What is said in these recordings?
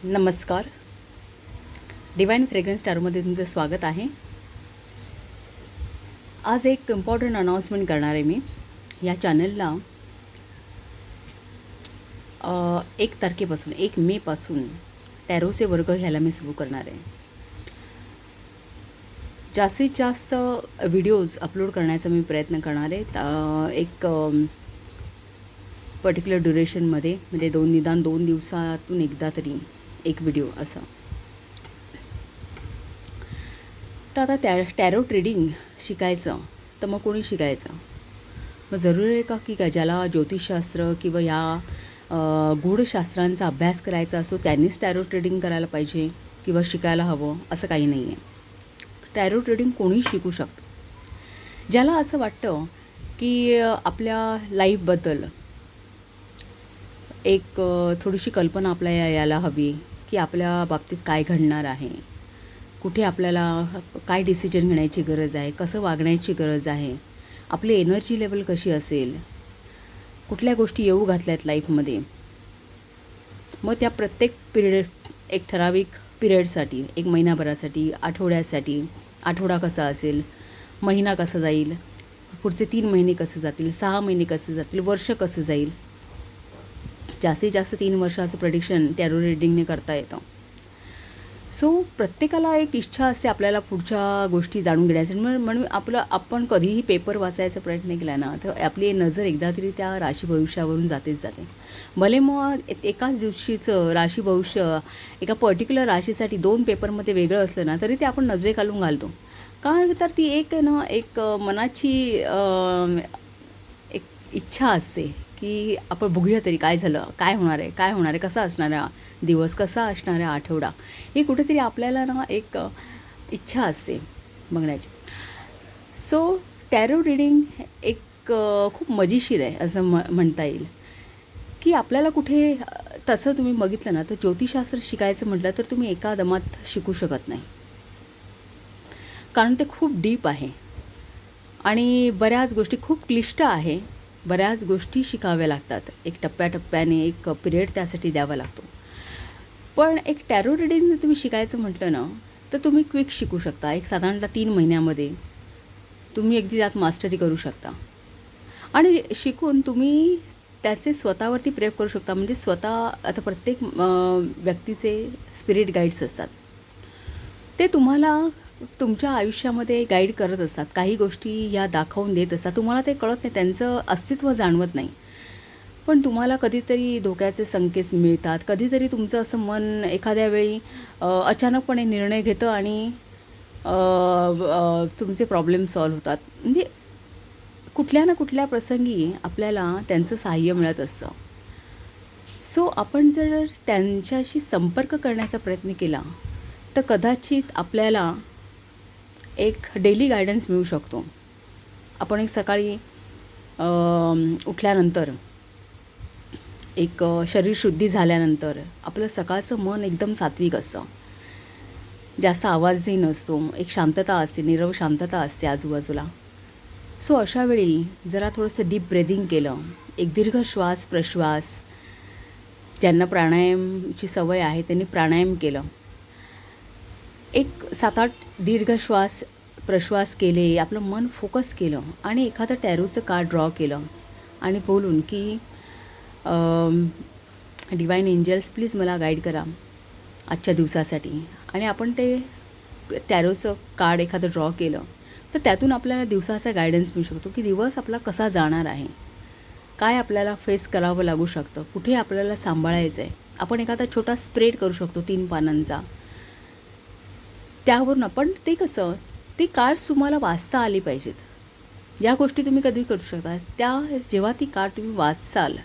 नमस्कार. Divine fragrance टॅरोमध्ये तुमचं स्वागत आहे. आज एक इम्पॉर्टंट अनाउन्समेंट करणार आहे मी. या चॅनलला 1 तारखेपासून 1 मेपासून टॅरोचे वर्ग घ्यायला मी सुरू करणार आहे. जास्तीत जास्त व्हिडिओज अपलोड करण्याचा मी प्रयत्न करणार आहे. एक पर्टिक्युलर ड्युरेशनमध्ये, म्हणजे निदान 2 दिवसातून एकदा तरी एक व्हिडिओ असा. तर आता टॅरो ट्रेडिंग शिकायचं तर मग कोणी शिकायचं? मग जरुरी आहे का की ज्याला ज्योतिषशास्त्र किंवा या गूढशास्त्रांचा अभ्यास करायचा असो त्यांनीच टॅरो ट्रेडिंग करायला पाहिजे किंवा शिकायला हवं असं काही नाही आहे. टॅरो ट्रेडिंग कोणी शिकू शकतं. ज्याला असं वाटतं की आपल्या लाईफबद्दल एक थोडीशी कल्पना आपल्या यायला हवी की आपल्या बाबतीत काय घडणार आहे, कुठे आपल्याला काय डिसिजन घेण्याची गरज आहे, कसं वागण्याची गरज आहे, आपली एनर्जी लेवल कशी असेल, कुठल्या गोष्टी येऊ घातल्यात लाईफमध्ये. मग त्या प्रत्येक एक ठराविक पिरियडसाठी, 1 महिनाभरासाठी, आठवड्यासाठी, आठवडा कसा असेल, महिना कसा जाईल, पुढचे 3 महिने कसे जातील, 6 महिने कसे जातील, वर्ष कसं जाईल. जास्तीत जास्त 3 वर्षाचं प्रेडिक्शन टॅरो रीडिंगने करता येतं. सो प्रत्येकाला एक इच्छा असते आपल्याला पुढच्या गोष्टी जाणून घेण्यासाठी. म्हणून आपण कधीही पेपर वाचायचा प्रयत्न केला ना तर आपली नजर एकदा तरी त्या राशी भविष्यावरून जातेच जाते. भले मग एकाच दिवशीचं राशी भविष्य एका पर्टिक्युलर राशीसाठी 2 पेपरमध्ये वेगळं असलं ना तरी ते आपण नजरेखालून घालतो. कारण तर ती एक आहे ना, एक मनाची एक इच्छा असते की आपण बघूया तरी काय झालं, काय होणार आहे, कसा असणार आहे दिवस, कसा असणार आहे आठवडा. हे कुठेतरी आपल्याला ना एक इच्छा असते बघण्याची. सो टॅरो रीडिंग एक खूप मजेशीर आहे असं म्हणता येईल. की आपल्याला कुठे तसं तुम्ही बघितलं ना तर ज्योतिषशास्त्र शिकायचं म्हटलं तर तुम्ही एका दमात शिकू शकत नाही. कारण ते खूप डीप आहे आणि बऱ्याच गोष्टी खूप क्लिष्ट आहे. बऱ्याच गोष्टी शिकाव्या लागतात. एक टप्प्याटप्प्याने एक पिरियड त्यासाठी द्यावा लागतो. पण एक टॅरो रीडिंग जर तुम्ही शिकायचं म्हटलं ना तर तुम्ही क्विक शिकू शकता. एक साधारणतः 3 महिन्यामध्ये तुम्ही अगदी त्यात मास्टरी करू शकता आणि शिकून तुम्ही त्याचे स्वतःवरती प्रयोग करू शकता. म्हणजे स्वतः आता प्रत्येक व्यक्तीचे स्पिरिट गाईड्स असतात. ते तुम्हाला तुमच्या आयुष्यामध्ये गाईड करत असतात. काही गोष्टी या दाखवून देत असतात. तुम्हाला ते कळत नाही, त्यांचं अस्तित्व जाणवत नाही. पण तुम्हाला कधीतरी धोक्याचे संकेत मिळतात. कधीतरी तुमचं असं मन एखाद्या वेळी अचानकपणे निर्णय घेतं आणि तुमचे प्रॉब्लेम सॉल्व्ह होतात. म्हणजे कुठल्या ना कुठल्या प्रसंगी आपल्याला त्यांचं सहाय्य मिळत असतं. सो आपण जर त्यांच्याशी संपर्क करण्याचा प्रयत्न केला तर कदाचित आपल्याला एक डेली गायडन्स मिळू शकतो. आपण एक सकाळी उठल्यानंतर एक शरीरशुद्धी झाल्यानंतर आपलं सकाळचं मन एकदम सात्विक असतं. जास्त आवाजही नसतो. एक शांतता असते, नीरव शांतता असते आजूबाजूला. सो अशा वेळी जरा थोडंसं डीप ब्रेदिंग केलं, एक दीर्घ श्वास प्रश्वास, ज्यांना प्राणायामची सवय आहे त्यांनी प्राणायाम केलं, एक 7-8 दीर्घ श्वास प्रश्वास केले, आपलं मन फोकस केलं आणि एखादं टॅरोचं कार्ड ड्रॉ केलं आणि बोलून की डिवाइन एंजल्स प्लीज मला गाईड करा आजच्या दिवसासाठी. आणि आपण ते टॅरोचं कार्ड एखादं ड्रॉ केलं तर त्यातून आपल्याला दिवसाचा गायडन्स मिळू शकतो की दिवस आपला कसा जाणार आहे, काय आपल्याला फेस करावं लागू शकतं, कुठे आपल्याला सांभाळायचं आहे. आपण एखादा छोटा स्प्रेड करू शकतो 3 पानांचा. त्यावरून आपण ते कसं ती कार्ड्स तुम्हाला वाचता आली पाहिजेत. या गोष्टी तुम्ही कधी करू शकता. जेव्हा ती कार्ड तुम्ही वाचाल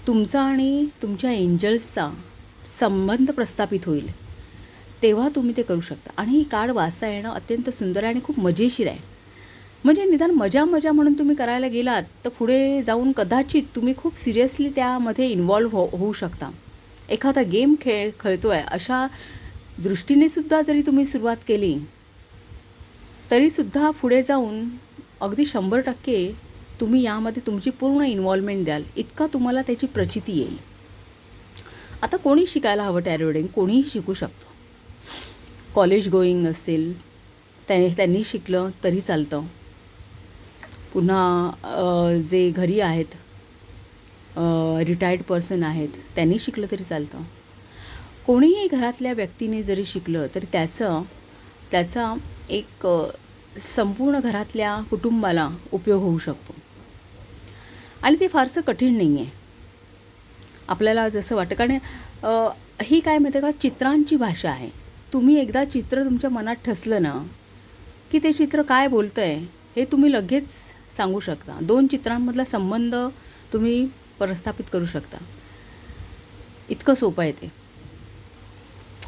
तुमचा आणि तुमच्या एंजल्सचा संबंध प्रस्थापित होईल, तेव्हा तुम्ही ते करू शकता. आणि ही कार्ड वाचता येणं अत्यंत सुंदर आहे आणि खूप मजेशीर आहे. म्हणजे निदान मजा म्हणून तुम्ही करायला गेलात तर पुढे जाऊन कदाचित तुम्ही खूप सिरियसली त्यामध्ये इन्वॉल्व्ह होऊ शकता. एखादा गेम खेळतो आहे अशा दृष्टीने सुद्धा जरी तुम्ही सुरुवात केली तरीसुद्धा पुढे जाऊन अगदी 100% तुम्ही यामध्ये तुमची पूर्ण इन्व्हॉल्वमेंट द्याल, इतका तुम्हाला त्याची प्रचिती येईल. आता कोणी शिकायला हवं टॅरो रीडिंग? कोणीही शिकू शकतो. कॉलेज गोईंग असतील त्यांनी शिकलं तरी चालतं. पुन्हा जे घरी आहेत, रिटायर्ड पर्सन आहेत, त्यांनी शिकलं तरी चालतं. कोणीही घरातल्या व्यक्तीने जरी शिकलं तरी त्याचा एक संपूर्ण घरातल्या कुटुंबाला उपयोग होऊ शकतो. आणि ते फारसं कठीण नाही आहे आपल्याला जसं वाटतं. कारण ही काय माहिती आहे का, चित्रांची भाषा आहे. तुम्ही एकदा चित्र तुमच्या मनात ठसलं ना की ते चित्र काय बोलतं आहे हे तुम्ही लगेच सांगू शकता. 2 चित्रांमधला संबंध तुम्ही प्रस्थापित करू शकता. इतकं सोपं आहे ते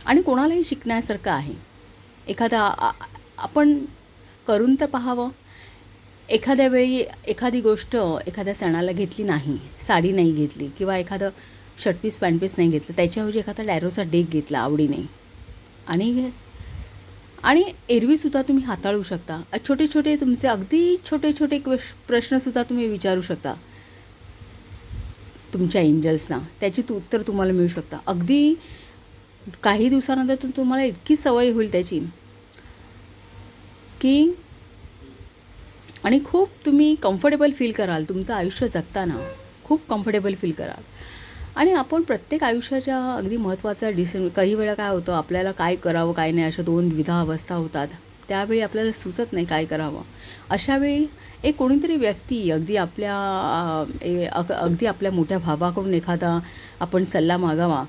आणि कोणालाही शिकण्यासारखं आहे. आपण करून तर पाहावं. एखाद्या वेळी एखादी गोष्ट एखाद्या सणाला घेतली नाही, साडी नाही घेतली किंवा एखादं शर्टपीस पॅन्टपीस नाही घेतलं, त्याच्याऐवजी एखादा टॅरोचा डेक घेतला आवडीने आणि एरवीसुद्धा तुम्ही हाताळू शकता. छोटे छोटे तुमचे अगदी छोटे छोटे प्रश्नसुद्धा तुम्ही विचारू शकता तुमच्या एंजल्सना. त्याची उत्तर तुम्हाला मिळू शकता. अगदी काही दिवसानंतर तुम्हाला इतकी सवय होईल त्याची की आणि खूप तुम्ही कम्फर्टेबल फील कराल. तुमचं आयुष्य जगताना खूप कम्फर्टेबल फील कराल. आणि आपण प्रत्येक आयुष्याच्या अगदी महत्त्वाचा काही वेळा काय होतं, आपल्याला काय करावं काय नाही अशा 2 द्विधा अवस्था होतात. त्यावेळी आपल्याला सुचत नाही काय करावं. अशावेळी एक कोणीतरी व्यक्ती अगदी आपल्या मोठ्या भावाकडून एखादा आपण सल्ला मागावा,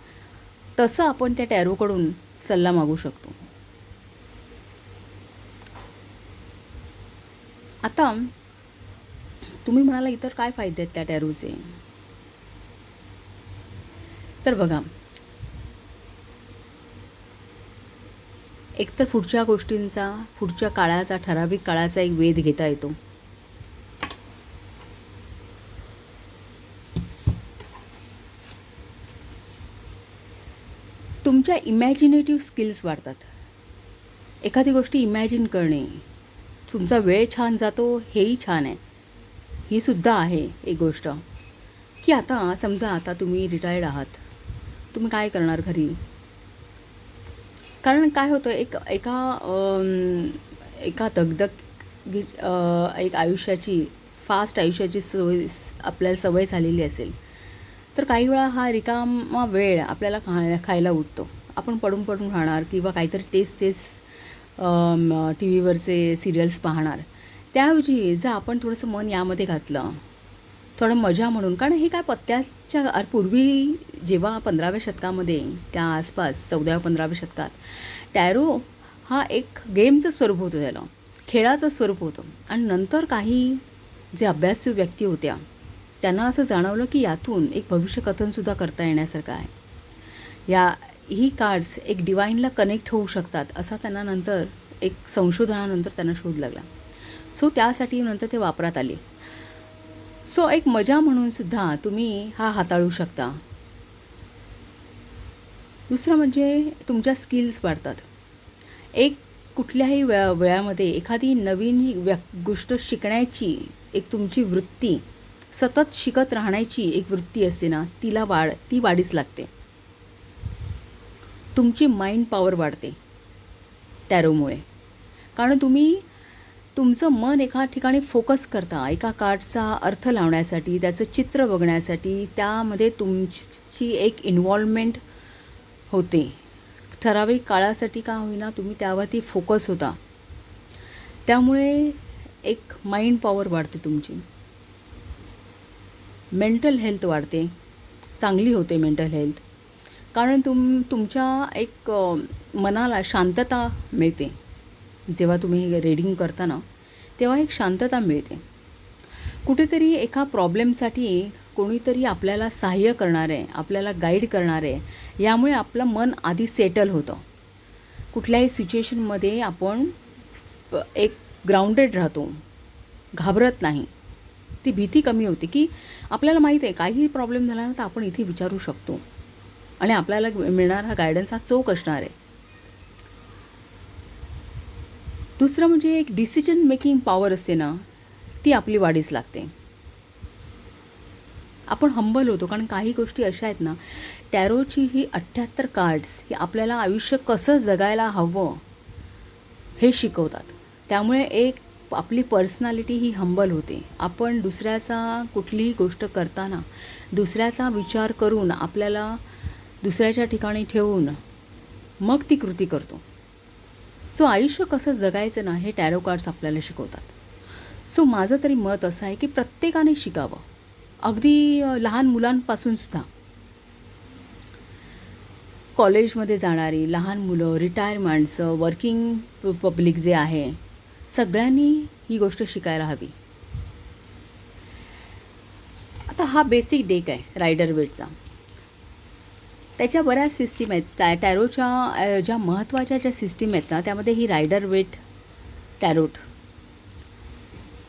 तसं आपण त्या टॅरोकडून सल्ला मागू शकतो. आता तुम्ही म्हणाला इतर काय फायदे आहेत त्या टॅरोचे? तर बघा, एकतर पुढच्या गोष्टींचा, पुढच्या काळाचा, ठराविक काळाचा एक वेध घेता येतो. तुमच्या इमॅजिनेटिव्ह स्किल्स वाढतात. एखादी गोष्ट इमॅजिन करणे, तुमचा वेळ छान जातो, हेही छान आहे. ही सुद्धा आहे एक गोष्ट की आता समजा आता तुम्ही रिटायर्ड आहात, तुम्ही काय करणार घरी? कारण काय होतं, एका दगदग एक आयुष्याची फास्ट आयुष्याची आपल्याला सवय झालेली असेल तर काही वेळा हा रिकामा वेळ आपल्याला खायला उठतो. आपण पडून पडून राहणार किंवा काहीतरी तेच टी व्हीवरचे सिरियल्स पाहणार. त्याऐवजी जर आपण थोडंसं मन यामध्ये घातलं, थोडं मजा म्हणून. कारण हे काय पत्त्याच्या पूर्वी जेव्हा 15व्या शतकामध्ये, त्या आसपास 14व्या-15व्या शतकात टॅरो हा एक गेमचं स्वरूप होतं, त्याला खेळाचं स्वरूप होतं. आणि नंतर काही जे अभ्यासू व्यक्ती होत्या त्यांना असं जाणवलं की यातून एक भविष्यकथनसुद्धा करता येण्यासारखं आहे. ही कार्ड्स एक डिवाईनला कनेक्ट होऊ शकतात असा त्यांना नंतर एक संशोधनानंतर त्यांना शोध लागला. सो त्यासाठी नंतर ते वापरात आले. सो एक मजा म्हणून सुद्धा तुम्ही हा हाताळू शकता. दुसरं म्हणजे तुमच्या स्किल्स वाढतात. एक कुठल्याही वेळामध्ये एखादी नवीन गोष्ट शिकण्याची एक तुमची वृत्ती, सतत शिकत राहण्याची एक वृत्ती असते ना, ती वाढीस लागते. तुमची माइंड पॉवर वाढते टॅरोमुळे. कारण तुमचं मन एका ठिकाणी फोकस करता, एका कार्डचा अर्थ लावण्यासाठी, त्याचं चित्र बघण्यासाठी, त्यामध्ये तुमची एक इन्व्हॉल्वमेंट होते. ठराविक काळासाठी का होईना तुम्ही त्यावरती फोकस होता. त्यामुळे एक माइंड पॉवर वाढते तुमची. मेंटल हेल्थ वाढते, चांगली होते मेंटल हेल्थ. कारण तुमच्या एक मनाला शांतता मिळते. जेव्हा तुम्ही रीडिंग करता ना, तेव्हा एक शांतता मिळते. कुठेतरी एका प्रॉब्लेमसाठी कोणीतरी आपल्याला सहाय्य करणार आहे, आपल्याला गाईड करणार आहे. यामुळे आपलं मन आधी सेटल होतं. कुठल्याही सिच्युएशनमध्ये आपण एक ग्राउंडेड राहतो, घाबरत नाही. ती भीती कमी होते की आपल्याला माहीत आहे काहीही प्रॉब्लेम झाला ना तर आपण इथे विचारू शकतो आणि आपल्याला मिळणारा गायडन्स हा चोख असणार आहे. दुसरं म्हणजे एक डिसिजन मेकिंग पॉवर असते ना, ती आपली वाढीस लागते. आपण हंबल होतो, कारण काही गोष्टी अशा आहेत ना, टॅरोची ही 78 कार्ड्स ही आपल्याला आयुष्य कसं जगायला हवं हे शिकवतात. त्यामुळे एक आपली पर्सनॅलिटी ही हंबल होते. आपण दुसऱ्याचा कुठलीही गोष्ट करताना दुसऱ्याचा विचार करून आपल्याला दुसऱ्याच्या ठिकाणी ठेवून मग ती कृती करतो. सो आयुष्य कसं जगायचं ना, हे टॅरो कार्ड्स आपल्याला शिकवतात. सो माझं तरी मत असं आहे की प्रत्येकाने शिकावं, अगदी लहान मुलांपासूनसुद्धा. कॉलेजमध्ये जाणारी लहान मुलं, रिटायर माणसं, वर्किंग पब्लिक जे आहे, सगळ्यांनी ही गोष्ट शिकायला हवी. आता हा बेसिक डेक आहे रायडर वेटचा. त्याच्या बऱ्याच सिस्टीम आहेत. टॅरोच्या ज्या महत्त्वाच्या ज्या सिस्टीम आहेत ना, त्यामध्ये ही रायडर वेट टॅरोट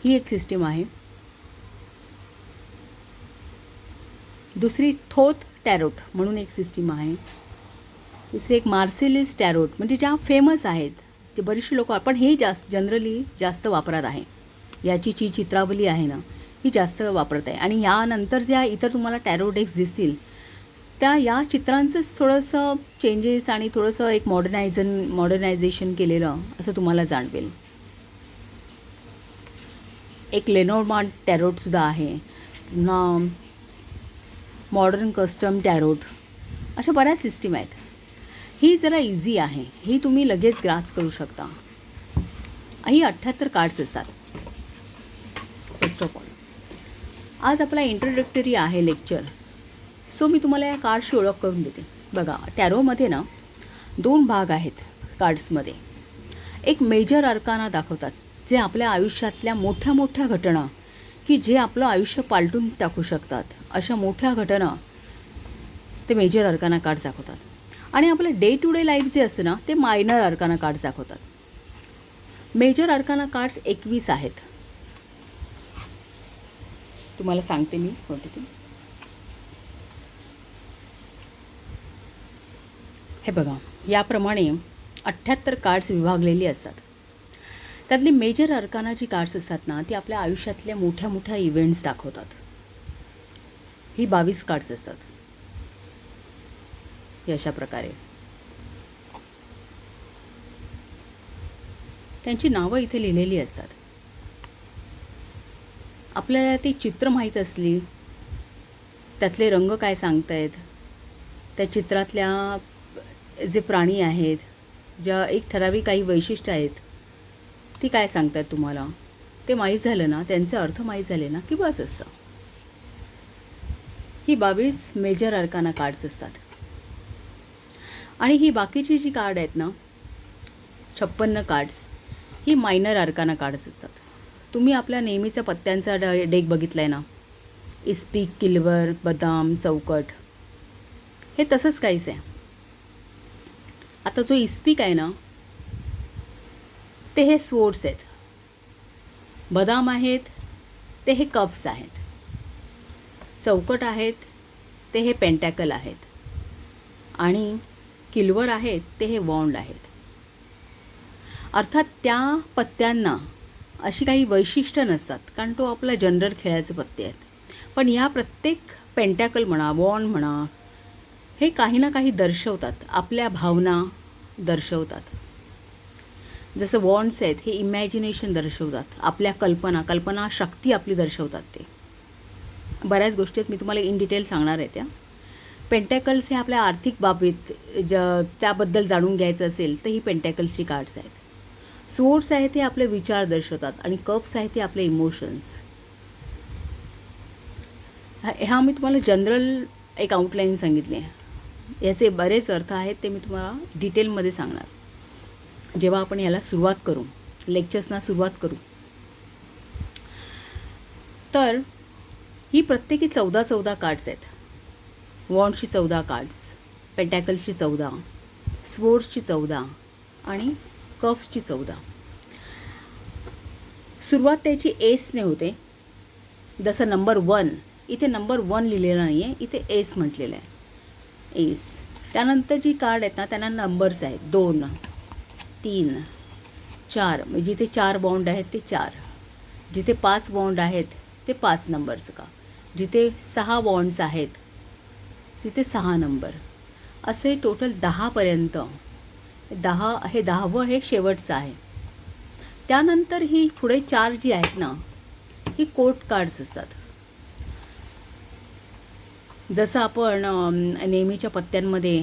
ही एक सिस्टीम आहे. दुसरी थोथ टॅरोट म्हणून एक सिस्टीम आहे. दुसरी एक मार्सेलिस टॅरोट, म्हणजे ज्या फेमस आहेत, जे बरीचशी लोक, पण हे जनरली जास्त वापरात आहे. याची जी चित्रावली आहे ना, ही जास्त वापरत आहे. आणि यानंतर ज्या इतर तुम्हाला टॅरो डेक्स दिसतील, त्या या चित्रांचंच थोडंसं चेंजेस आणि थोडंसं एक मॉडर्नायझेशन केलेलं असं तुम्हाला जाणवेल. एक लेनोर्मांड टॅरोटसुद्धा आहे, पुन्हा मॉडर्न कस्टम टॅरोट, अशा बऱ्याच सिस्टीम आहेत. ही जरा इझी आहे, ही तुम्ही लगेच ग्रास्प करू शकता. ही 78 कार्ड्स असतात. फर्स्ट ऑफ ऑल, आज आपला इंट्रोडक्टरी आहे लेक्चर. सो मी तुम्हाला या कार्ड्सची ओळख करून देते. बघा, टॅरोमध्ये ना 2 भाग आहेत कार्ड्समध्ये. एक मेजर अर्काना दाखवतात, जे आपल्या आयुष्यातल्या मोठ्या मोठ्या घटना, की जे आपलं आयुष्य पालटून टाकू शकतात, अशा मोठ्या घटना ते मेजर अर्काना कार्ड्स दाखवतात. आणि आपलं डे टू डे लाईफ जे असतं ना, ते मायनर अर्काना कार्ड्स दाखवतात. मेजर अर्काना कार्ड्स 21 आहेत. तुम्हाला सांगते मी कोणते ते. हे बघा, याप्रमाणे 78 कार्ड्स विभागलेली असतात. त्यातली मेजर अर्काना जी कार्ड्स असतात ना, ती आपल्या आयुष्यातल्या मोठ्या मोठ्या इव्हेंट्स दाखवतात. ही 22 कार्ड्स असतात. अशा प्रकारे त्यांची नावं इथे लिहिलेली असतात. आपल्याला ती चित्र माहीत असली, त्यातले रंग काय सांगतायत, त्या चित्रातल्या जे प्राणी आहेत, ज्या एक ठराविक काही वैशिष्ट्य आहेत, ती काय सांगतात तुम्हाला, ते माहीत झालं ना, त्यांचे अर्थ माहीत झाले ना, की बस असं. ही 22 मेजर अर्काना कार्ड्स असतात. आणि ही बाकीची जी कार्ड आहेत ना, 56 कार्ड्स, ही मायनर अर्काना कार्ड्स असतात. तुम्ही आपल्या नेहमीचा पत्त्यांचा डेक बघितला आहे ना, इस्पीक, किल्वर, बदाम, चौकट, हे तसंच काहीच आहे. आता जो इस्पीक आहे ना, ते हे स्वोर्ड्स आहेत. बदाम आहेत, ते हे कप्स आहेत. चौकट आहेत, ते हे पेंटॅकल आहेत. आणि किल्वर आहेत, ते हे वॉन्ड आहेत. अर्थात त्या पत्त्यांना अशी काही वैशिष्ट्य नसतात, कारण तो आपला जनरल खेळाचे पत्ते आहेत. पण या प्रत्येक पेंटॅकल म्हणा, वॉन्ड म्हणा, हे काही ना काही दर्शवतात, आपल्या भावना दर्शवतात. जसं वॉन्ड्स आहेत, हे इमॅजिनेशन दर्शवतात, आपल्या कल्पना शक्ती आपली दर्शवतात. ते बऱ्याच गोष्टी आहेत, मी तुम्हाला इन डिटेल सांगणार आहे त्या. पेंटॅकल्स हे आपल्या आर्थिक बाबीत त्याबद्दल जाणून घ्यायचं असेल तर ही पेंटॅकल्सची कार्ड्स आहेत. स्वोर्ड्स आहेत ते आपले विचार दर्शवतात आणि कप्स आहेत ते आपले इमोशन्स. हा मी तुम्हाला जनरल एक आउटलाईन सांगितली. याचे बरेच अर्थ आहेत, ते मी तुम्हाला डिटेलमध्ये सांगणार जेव्हा आपण याला सुरुवात करू, लेक्चर्सना सुरुवात करू. तर ही प्रत्येकी 14 कार्ड्स आहेत. वॉन्डची 14 कार्ड्स, पेंटॅकल्सची 14, स्वोर्ड्सची 14 आणि कप्सची 14. सुरुवात त्याची एसने होते. जसं नंबर 1, इथे नंबर 1 लिहिलेला नाही आहे, इथे एस म्हटलेलं आहे, एस. त्यानंतर जी कार्ड आहेत ना, त्यांना नंबर्स आहेत 2, 3, 4. म्हणजे जिथे 4 बॉन्ड आहेत ते 4, जिथे 5 बॉन्ड आहेत ते 5 नंबरचं का, जिथे 6 बॉन्ड्स आहेत तिथे 6 नंबर, असे टोटल 10पर्यंत. 10 हे 10वं हे शेवटचं आहे. त्यानंतर ही पुढे 4 जी आहेत ना, ही कोर्ट कार्ड्स असतात. जसं आपण नेहमीच्या पत्त्यांमध्ये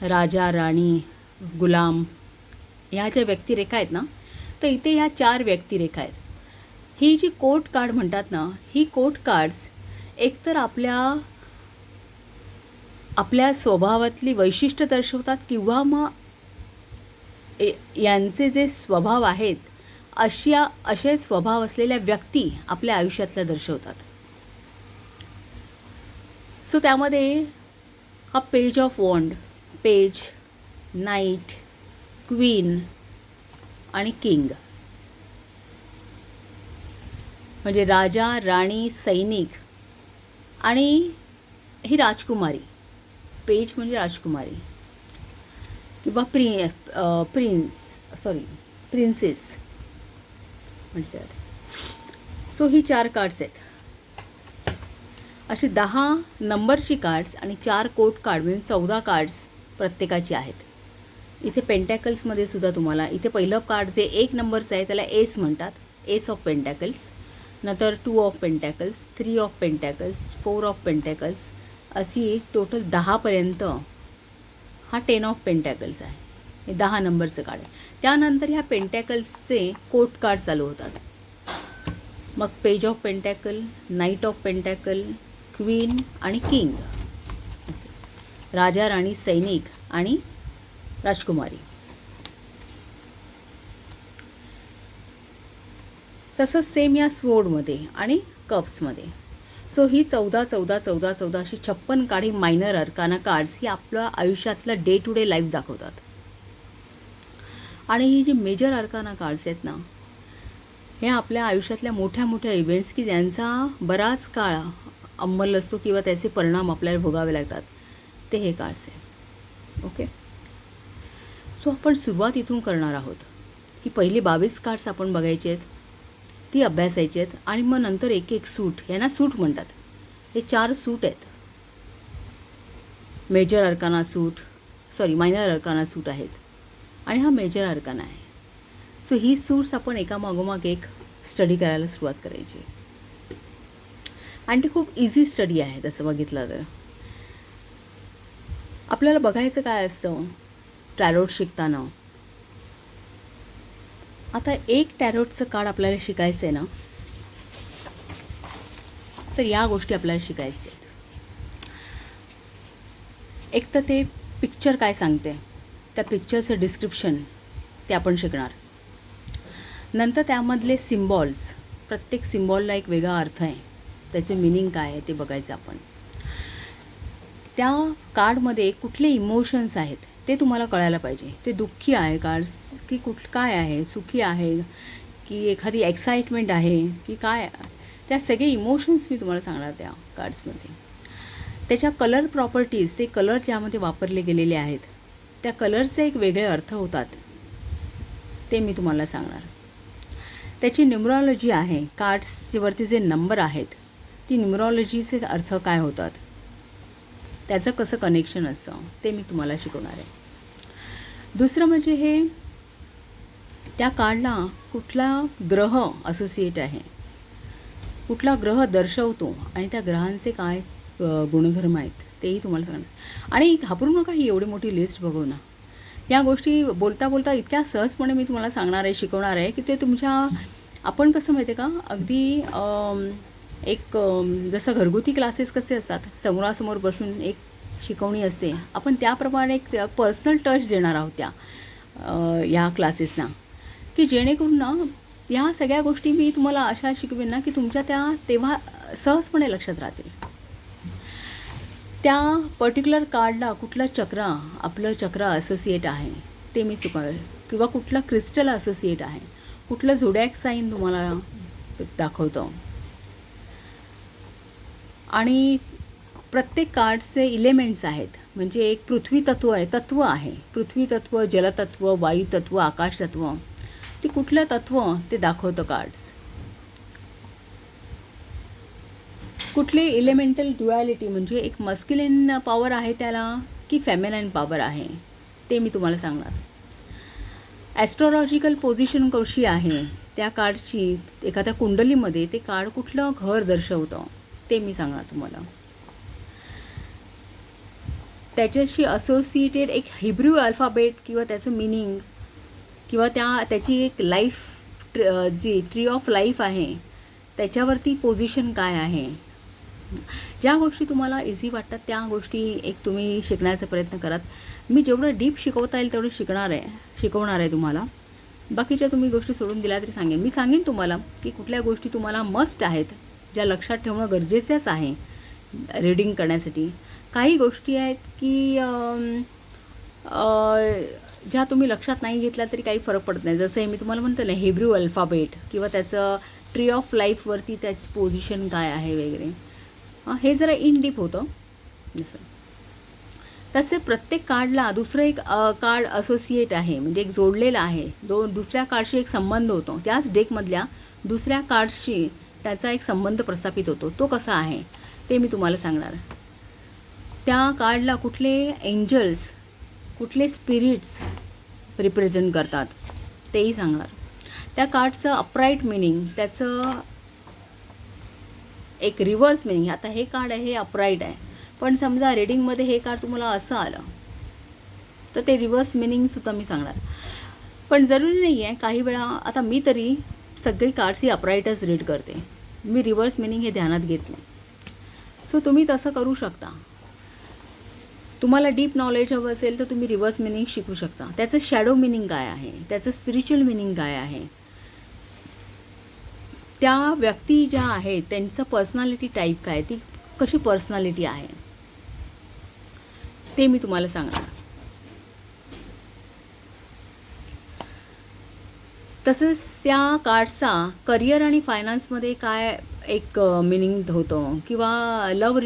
राजा, राणी, गुलाम ह्या ज्या व्यक्तिरेखा आहेत ना, तर इथे ह्या 4 व्यक्तिरेखा आहेत. ही जी कोर्ट कार्ड म्हणतात ना, ही कोर्ट कार्ड्स एकतर आपल्या स्वभावातली वैशिष्ट्य दर्शवतात किंवा मग यांचे जे स्वभाव आहेत असे स्वभाव असलेल्या व्यक्ती आपल्या आयुष्यातल्या दर्शवतात. सो त्यामध्ये हा page of wand, page, knight, queen आणि किंग म्हणजे राजा, राणी, सैनिक आणि ही राजकुमारी. पेज म्हणजे राजकुमारी किंवा प्रिन्सेस म्हणतात. सो ही 4 कार्ड्स आहेत. अशी 10 नंबरची कार्ड्स आणि 4 कोर्ट कार्ड म्हणजे 14 कार्ड्स प्रत्येकाची आहेत. इथे पेंटॅकल्समध्ये सुद्धा तुम्हाला इथे पहिलं कार्ड जे 1 नंबरचं आहे त्याला एस म्हणतात, एस ऑफ पेंटॅकल्स. नंतर 2 of pentacles, 3 of pentacles, 4 of pentacles, अशी टोटल 10पर्यंत हा 10 ऑफ पेंटॅकल्स आहे. हे 10 नंबरचं कार्ड आहे. त्यानंतर ह्या पेंटॅकल्सचे कोर्ट कार्ड चालू होतात. मग page of pentacle, night of pentacle, queen आणि किंग, राजा, राणी, सैनिक आणि राजकुमारी. तसंच सेम या स्वोर्डमध्ये आणि कप्समध्ये. सो ही 14 अशी 56 कार्ड ही मायनर अर्काना कार्ड्स ही आपल्या आयुष्यातलं डे टू डे लाईफ दाखवतात. आणि ही जी मेजर अर्काना कार्ड्स आहेत ना, हे आपल्या आयुष्यातल्या मोठ्या मोठ्या इव्हेंट्स की ज्यांचा बराच काळ अंमल असतो किंवा त्याचे परिणाम आपल्याला भोगावे लागतात, ते हे कार्ड्स आहे. ओके. सो आपण सुरुवात इथून करणार आहोत. ही पहिली 22 कार्ड्स आपण बघायची आहेत, ती अभ्यासायची आहेत आणि मग नंतर एक एक सूट, यांना सूट म्हणतात. हे 4 सूट आहेत. मेजर अर्काना सूट, मायनर अर्काना सूट आहेत आणि हा मेजर अर्काना आहे. सो ही सूट्स आपण एकामागोमाग एक स्टडी करायला सुरुवात करायची आणि ती खूप इझी स्टडी आहे. तसं बघितलं तर आपल्याला बघायचं काय असतं टॅरोट शिकताना. आता एक टॅरोटचं कार्ड आपल्याला शिकायचं आहे ना, तर या गोष्टी आपल्याला शिकायच्या आहेत. एक तर ते पिक्चर काय सांगते, त्या पिक्चरचं डिस्क्रिप्शन ते आपण शिकणार. नंतर त्यामधले सिम्बॉल्स, प्रत्येक सिम्बॉलला एक वेगळा अर्थ आहे, त्याचे मिनिंग काय आहे ते बघायचं आपण. त्या कार्डमध्ये कुठले इमोशन्स आहेत ते तुम्हाला कळायला पाहिजे. ते दुःखी आहे कार्ड्स की काय आहे, सुखी आहे की एखादी एक्साइटमेंट आहे की काय, त्या सगळे इमोशन्स मी तुम्हाला सांगणार त्या कार्ड्समध्ये. त्याच्या कलर प्रॉपर्टीज, ते कलर ज्यामध्ये वापरले गेलेले आहेत त्या कलरचे एक वेगळे अर्थ होतात, ते मी तुम्हाला सांगणार. त्याची न्यूमरॉलॉजी आहे, कार्ड्सवरती जे नंबर आहेत ती न्यूमरॉलॉजीचे अर्थ काय होतात, त्याचं कसं कनेक्शन असतं ते मी तुम्हाला शिकवणार आहे. दुसरं म्हणजे हे त्या कार्डला कुठला ग्रह असोसिएट आहे, कुठला ग्रह दर्शवतो आणि त्या ग्रहांचे काय गुणधर्म आहेत तेही तुम्हाला सांगणार. आणि घाबरू नका ही एवढी मोठी लिस्ट बघू ना. या गोष्टी बोलता बोलता इतक्या सहजपणे मी तुम्हाला सांगणार आहे, शिकवणार आहे की ते तुमच्या, आपण कसं माहिती आहे का, अगदी एक जसं घरगुती क्लासेस कसे असतात, समोरासमोर बसून एक शिकवणी असते, आपण त्याप्रमाणे एक पर्सनल टच देणार आहोत त्या ह्या क्लासेसना, की जेणेकरून ना ह्या सगळ्या गोष्टी मी तुम्हाला अशा शिकवेन ना की तुमच्या त्या तेव्हा सहजपणे लक्षात राहतील. त्या पर्टिक्युलर कार्डला कुठलं चक्र, आपलं चक्र असोसिएट आहे ते मी शिकवेन, किंवा कुठलं क्रिस्टल असोसिएट आहे, कुठलं झोडॅक साईन तुम्हाला दाखवतं. आणि प्रत्येक कार्डचे इलेमेंट्स आहेत, म्हणजे एक पृथ्वी तत्व आहे, पृथ्वी तत्व, जलतत्व, वायुतत्व, आकाश तत्व, ती कुठलं तत्व ते दाखवतं कार्ड्स. कुठली इलेमेंटल ड्युॲलिटी म्हणजे एक मस्क्युलिन पॉवर आहे त्याला की फेमिनाईन पॉवर आहे ते मी तुम्हाला सांगणार. ॲस्ट्रॉलॉजिकल पोझिशन कशी आहे त्या कार्डची एखाद्या कुंडलीमध्ये ते कार्ड कुठलं घर दर्शवतं ते मी सांगणार तुम्हाला. त्याच्याशी असोसिएटेड एक हिब्रू अल्फाबेट किंवा त्याचं मिनिंग किंवा त्याची एक लाईफ जी ट्री ऑफ लाईफ आहे त्याच्यावरती पोझिशन काय आहे. ज्या गोष्टी तुम्हाला इझी वाटतात त्या गोष्टी एक तुम्ही शिकण्याचा प्रयत्न करात. मी जेवढं डीप शिकवता येईल तेवढं शिकवणार आहे तुम्हाला. बाकीच्या तुम्ही गोष्टी सोडून दिल्या तरी सांगेन. मी सांगेन तुम्हाला की कुठल्या गोष्टी तुम्हाला मस्ट आहेत ज्या लक्षात ठेवणं गरजेचंच आहे रीडिंग करण्यासाठी. काही गोष्टी आहेत की ज्या तुम्ही लक्षात नाही घेतल्या तरी काही फरक पडत नाही. जसं मी तुम्हाला म्हणतो ना हिब्रू अल्फाबेट किंवा त्याचं ट्री ऑफ लाईफवरती त्याची पोझिशन काय आहे वगैरे, हे जरा इन डीप होतं. जसं तसे प्रत्येक कार्डला दुसरं एक कार्ड असोसिएट आहे म्हणजे एक जोडलेलं आहे. दुसऱ्या कार्डशी एक संबंध होतो. त्याच डेकमधल्या दुसऱ्या कार्डशी त्याचा एक संबंध प्रस्थापित होतो. तो कसा आहे ते मी तुम्हाला सांगणार. त्या कार्डला कुठले एंजल्स कुठले स्पिरिट्स रिप्रेझेंट करतात तेही सांगणार. त्या कार्डचं अपराईट मिनिंग त्याचं एक रिव्हर्स मिनिंग. आता हे कार्ड आहे हे अपराईट आहे पण समजा रीडिंगमध्ये हे कार्ड तुम्हाला असं आलं तर ते रिव्हर्स मिनिंगसुद्धा मी सांगणार. पण जरुरी नाही आहे. काही वेळा आता मी तरी सगळी कार्ड्स ही अपराईटच रीड करते. मी रिव्हर्स मिनिंग हे ध्यानात घेत नाही. सो तुम्ही तसं करू शकता. तुम्हाला डीप नॉलेज हवं असेल तर तुम्ही रिव्हर्स मिनिंग शिकू शकता. त्याचं शॅडो मिनिंग काय आहे त्याचं स्पिरिच्युअल मिनिंग काय आहे त्या व्यक्ती ज्या आहेत त्यांचं पर्सनॅलिटी टाईप काय ती कशी पर्सनॅलिटी आहे ते मी तुम्हाला सांगणार. तसंच त्या कार्डचा करिअर आणि फायनान्समध्ये काय एक मिनिंग होतं किंवा लव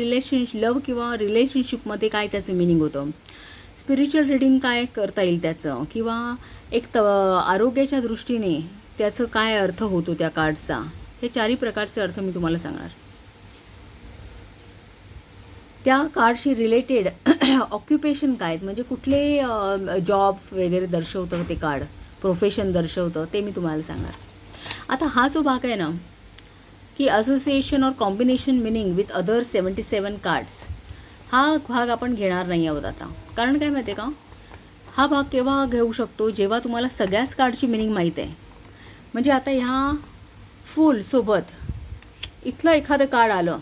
किंवा रिलेशनशिपमध्ये काय त्याचं मिनिंग होतं. स्पिरिच्युअल रीडिंग काय करता येईल त्याचं किंवा एक आरोग्याच्या दृष्टीने त्याचं काय अर्थ होतो त्या कार्डचा. हे चारही प्रकारचे अर्थ मी तुम्हाला सांगणार. त्या कार्डशी रिलेटेड ऑक्युपेशन काय आहेत म्हणजे कुठले जॉब वगैरे दर्शवतं ते कार्ड, प्रोफेशन दर्शवतं ते मी तुम्हाला सांगणार. आता हा जो भाग आहे ना की असोसिएशन और combination meaning with other 77 cards, हा भाग आपण घेणार नाही आहोत आता. कारण काय माहिती आहे का, हा भाग केव्हा घेऊ शकतो जेव्हा तुम्हाला सगळ्याच कार्डची मिनिंग माहीत आहे. म्हणजे आता ह्या फुलसोबत इथलं एखादं कार्ड आलं,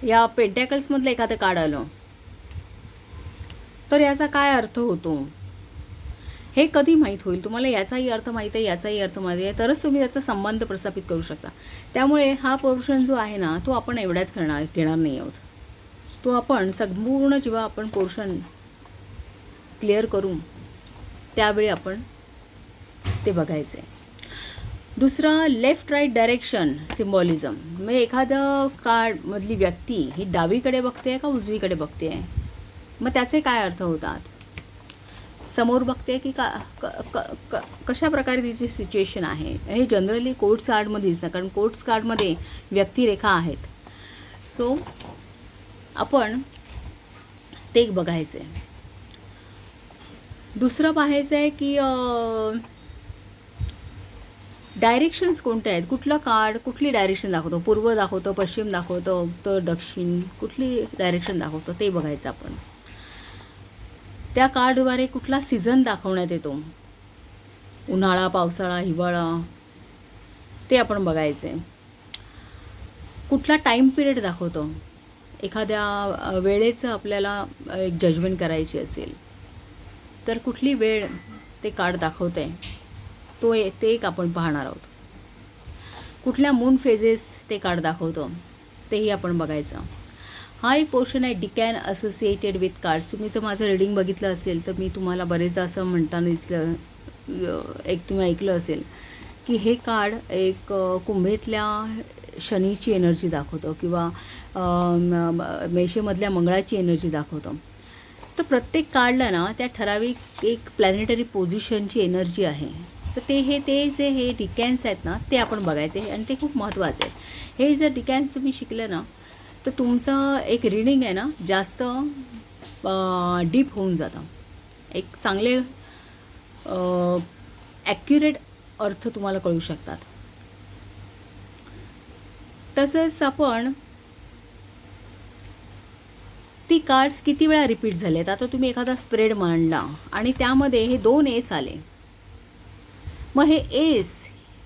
या पेंटॅकल्समधलं एखादं कार्ड आलं तर याचा काय अर्थ होतो हे कधी माहीत होईल तुम्हाला. याचाही अर्थ माहीत आहे याचाही अर्थ माहीत आहे तरच तुम्ही त्याचा संबंध प्रस्थापित करू शकता. त्यामुळे हा पोर्शन जो आहे ना तो आपण एवढ्यात घेणार नाही आहोत. तो आपण संपूर्ण जेव्हा आपण पोर्शन क्लिअर करू त्यावेळी आपण ते बघायचं आहे. दुसरा लेफ्ट राईट डायरेक्शन सिम्बॉलिझम म्हणजे एखादं कार्डमधली व्यक्ती ही डावीकडे बघते का उजवीकडे बघते मग त्याचे काय अर्थ होतात. समोर बघते की कशा प्रकारे तिची सिच्युएशन आहे. हे जनरली कोर्ट्स कार्डमध्ये दिसतं कारण कोर्ट्स कार्डमध्ये व्यक्तिरेखा आहेत. सो आपण ते बघायचं आहे. दुसरं पाहायचं आहे की डायरेक्शन्स कोणत्या आहेत. कुठलं कार्ड कुठली डायरेक्शन दाखवतो, पूर्व दाखवतो, पश्चिम दाखवतो, उत्तर दक्षिण कुठली डायरेक्शन दाखवतो ते बघायचं आपण. त्या कार्डद्वारे कुठला सीझन दाखवण्यात येतो, उन्हाळा पावसाळा हिवाळा ते आपण बघायचं आहे. कुठला टाईम पिरियड दाखवतो, एखाद्या वेळेचं आपल्याला एक जजमेंट करायची असेल तर कुठली वेळ ते कार्ड दाखवतं आहे ते एक आपण पाहणार आहोत. कुठल्या मून फेजेस ते कार्ड दाखवतं तेही आपण बघायचं. हा एक पोर्शन आहे डिकॅन असोसिएटेड विथ कार्ड्स. तुम्ही जर माझं रीडिंग बघितलं असेल तर मी तुम्हाला बरेचदा असं म्हणताना दिसलं, एक तुम्ही ऐकलं असेल की हे कार्ड एक कुंभेतल्या शनीची एनर्जी दाखवतं किंवा मेषेमधल्या मंगळाची एनर्जी दाखवतं. तर प्रत्येक कार्डला ना त्या ठराविक एक प्लॅनेटरी पोझिशनची एनर्जी आहे तर ते जे हे डिकॅन्स आहेत ना ते आपण बघायचे आणि ते खूप महत्त्वाचे आहेत. हे जर डिकॅन्स तुम्ही शिकले ना तर तुमचं एक रीडिंग आहे ना जास्त डीप होऊन जातं. एक चांगले ॲक्युरेट अर्थ तुम्हाला कळू शकतात. तसंच आपण ती कार्ड्स किती वेळा रिपीट झालेत. आता तुम्ही एखादा स्प्रेड मांडला आणि त्यामध्ये हे 2 एस आले, मग हे एस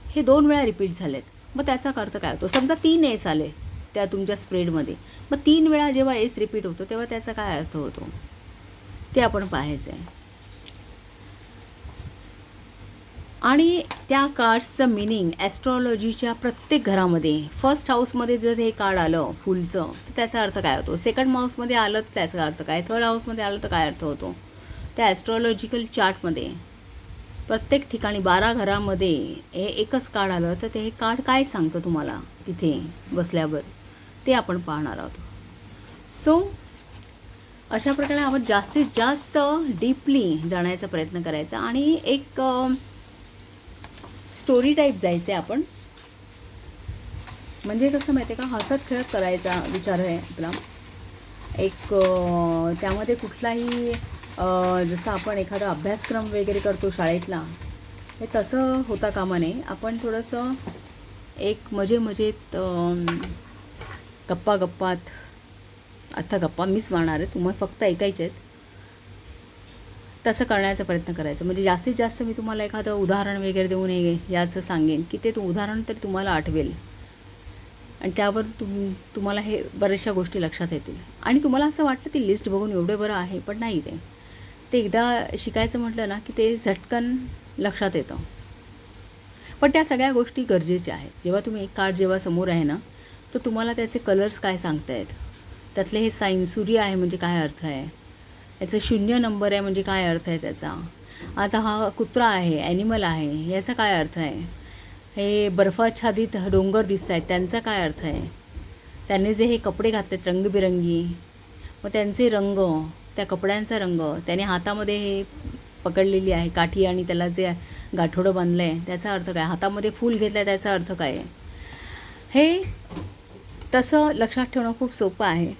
हे 2 वेळा रिपीट झालेत, मग त्याचा अर्थ काय होतो. समजा 3 एस आले त्या तुमच्या स्प्रेडमध्ये, मग 3 वेळा जेव्हा एस रिपीट होतो तेव्हा त्याचा काय अर्थ होतो ते आपण पाहायचं आहे. आणि त्या कार्ड्सचं मिनिंग ॲस्ट्रॉलॉजीच्या प्रत्येक घरामध्ये फर्स्ट हाऊसमध्ये जर हे कार्ड आलं फुलचं तर त्याचा अर्थ काय होतो, सेकंड हाऊसमध्ये आलं तर त्याचा अर्थ काय, थर्ड हाऊसमध्ये आलं तर काय अर्थ होतो. त्या ॲस्ट्रॉलॉजिकल चार्टमध्ये प्रत्येक ठिकाणी 12 घरामध्ये हे एकच कार्ड आलं तर ते कार्ड काय सांगतं तुम्हाला तिथे बसल्यावर ते आपण पाहणार आहोत. सो अशा प्रकारे आपण जास्तीत जास्त डीपली जाण्याचा प्रयत्न करायचा आणि एक स्टोरी टाईप जायचं आहे आपण. म्हणजे कसं माहिती आहे का, हसत खेळत करायचा विचार आहे आपला. एक त्यामध्ये कुठलाही जसं आपण एखादा अभ्यासक्रम वगैरे करतो शाळेतला, हे तसं होता कामा नये. आपण थोडंसं एक मजेत गप्पात, आता गप्पा मीच मारणार आहे, तुम्हाला फक्त ऐकायचे आहेत, तसं करण्याचा प्रयत्न करायचा. म्हणजे जास्तीत जास्त मी तुम्हाला एखादं उदाहरण वगैरे देऊन याचं सांगेन की ते उदाहरण तरी तुम्हाला आठवेल आणि त्यावर तुम्हाला हे बऱ्याचशा गोष्टी लक्षात येतील. आणि तुम्हाला असं वाटतं ती लिस्ट बघून एवढं बरं आहे, पण नाही. ते एकदा शिकायचं म्हटलं ना की ते झटकन लक्षात येतं. पण त्या सगळ्या गोष्टी गरजेच्या आहेत. जेव्हा तुम्ही एक कार्ड जेव्हा समोर आहे ना तर तुम्हाला त्याचे कलर्स काय सांगतायत, त्यातले हे साईन, सूर्य आहे म्हणजे काय अर्थ आहे, याचा 0 नंबर आहे म्हणजे काय अर्थ आहे त्याचा. आता हा कुत्रा आहे, ॲनिमल आहे, याचा काय अर्थ आहे. हे बर्फाच्छादित डोंगर दिसत आहेत त्यांचा काय अर्थ आहे. त्यांनी जे हे कपडे घातलेत रंगबिरंगी, मग त्यांचे रंग, त्या कपड्यांचा रंग, त्याने हातामध्ये हे पकडलेली आहे काठी आणि त्याला जे गाठोडं बांधलं आहे त्याचा अर्थ काय, हातामध्ये फूल घेतलं आहे त्याचा अर्थ काय आहे. हे तसं लक्षात ठेवणं खूप सोपं आहे.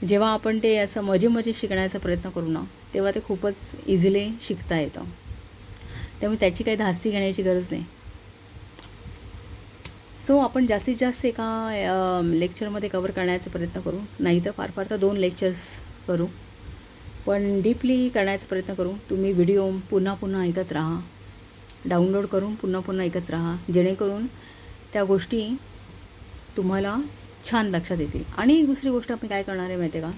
जेव्हा आपण ते असं मजे शिकण्याचा प्रयत्न करू ना तेव्हा ते खूपच इझिली शिकता येतं. त्यामुळे त्याची काही धास्ती घेण्याची गरज नाही. सो आपण जास्तीत जास्त एका लेक्चरमध्ये कवर करण्याचा प्रयत्न करू, नाही तर फार तर 2 लेक्चर्स करू, पण डीपली करण्याचा प्रयत्न करू. तुम्ही व्हिडिओ पुन्हा ऐकत राहा, डाउनलोड करून पुन्हा ऐकत राहा, जेणेकरून त्या गोष्टी तुम्हाला छान लक्षात येतील. आणि एक दुसरी गोष्ट आपण काय करणार आहे माहिती आहे का,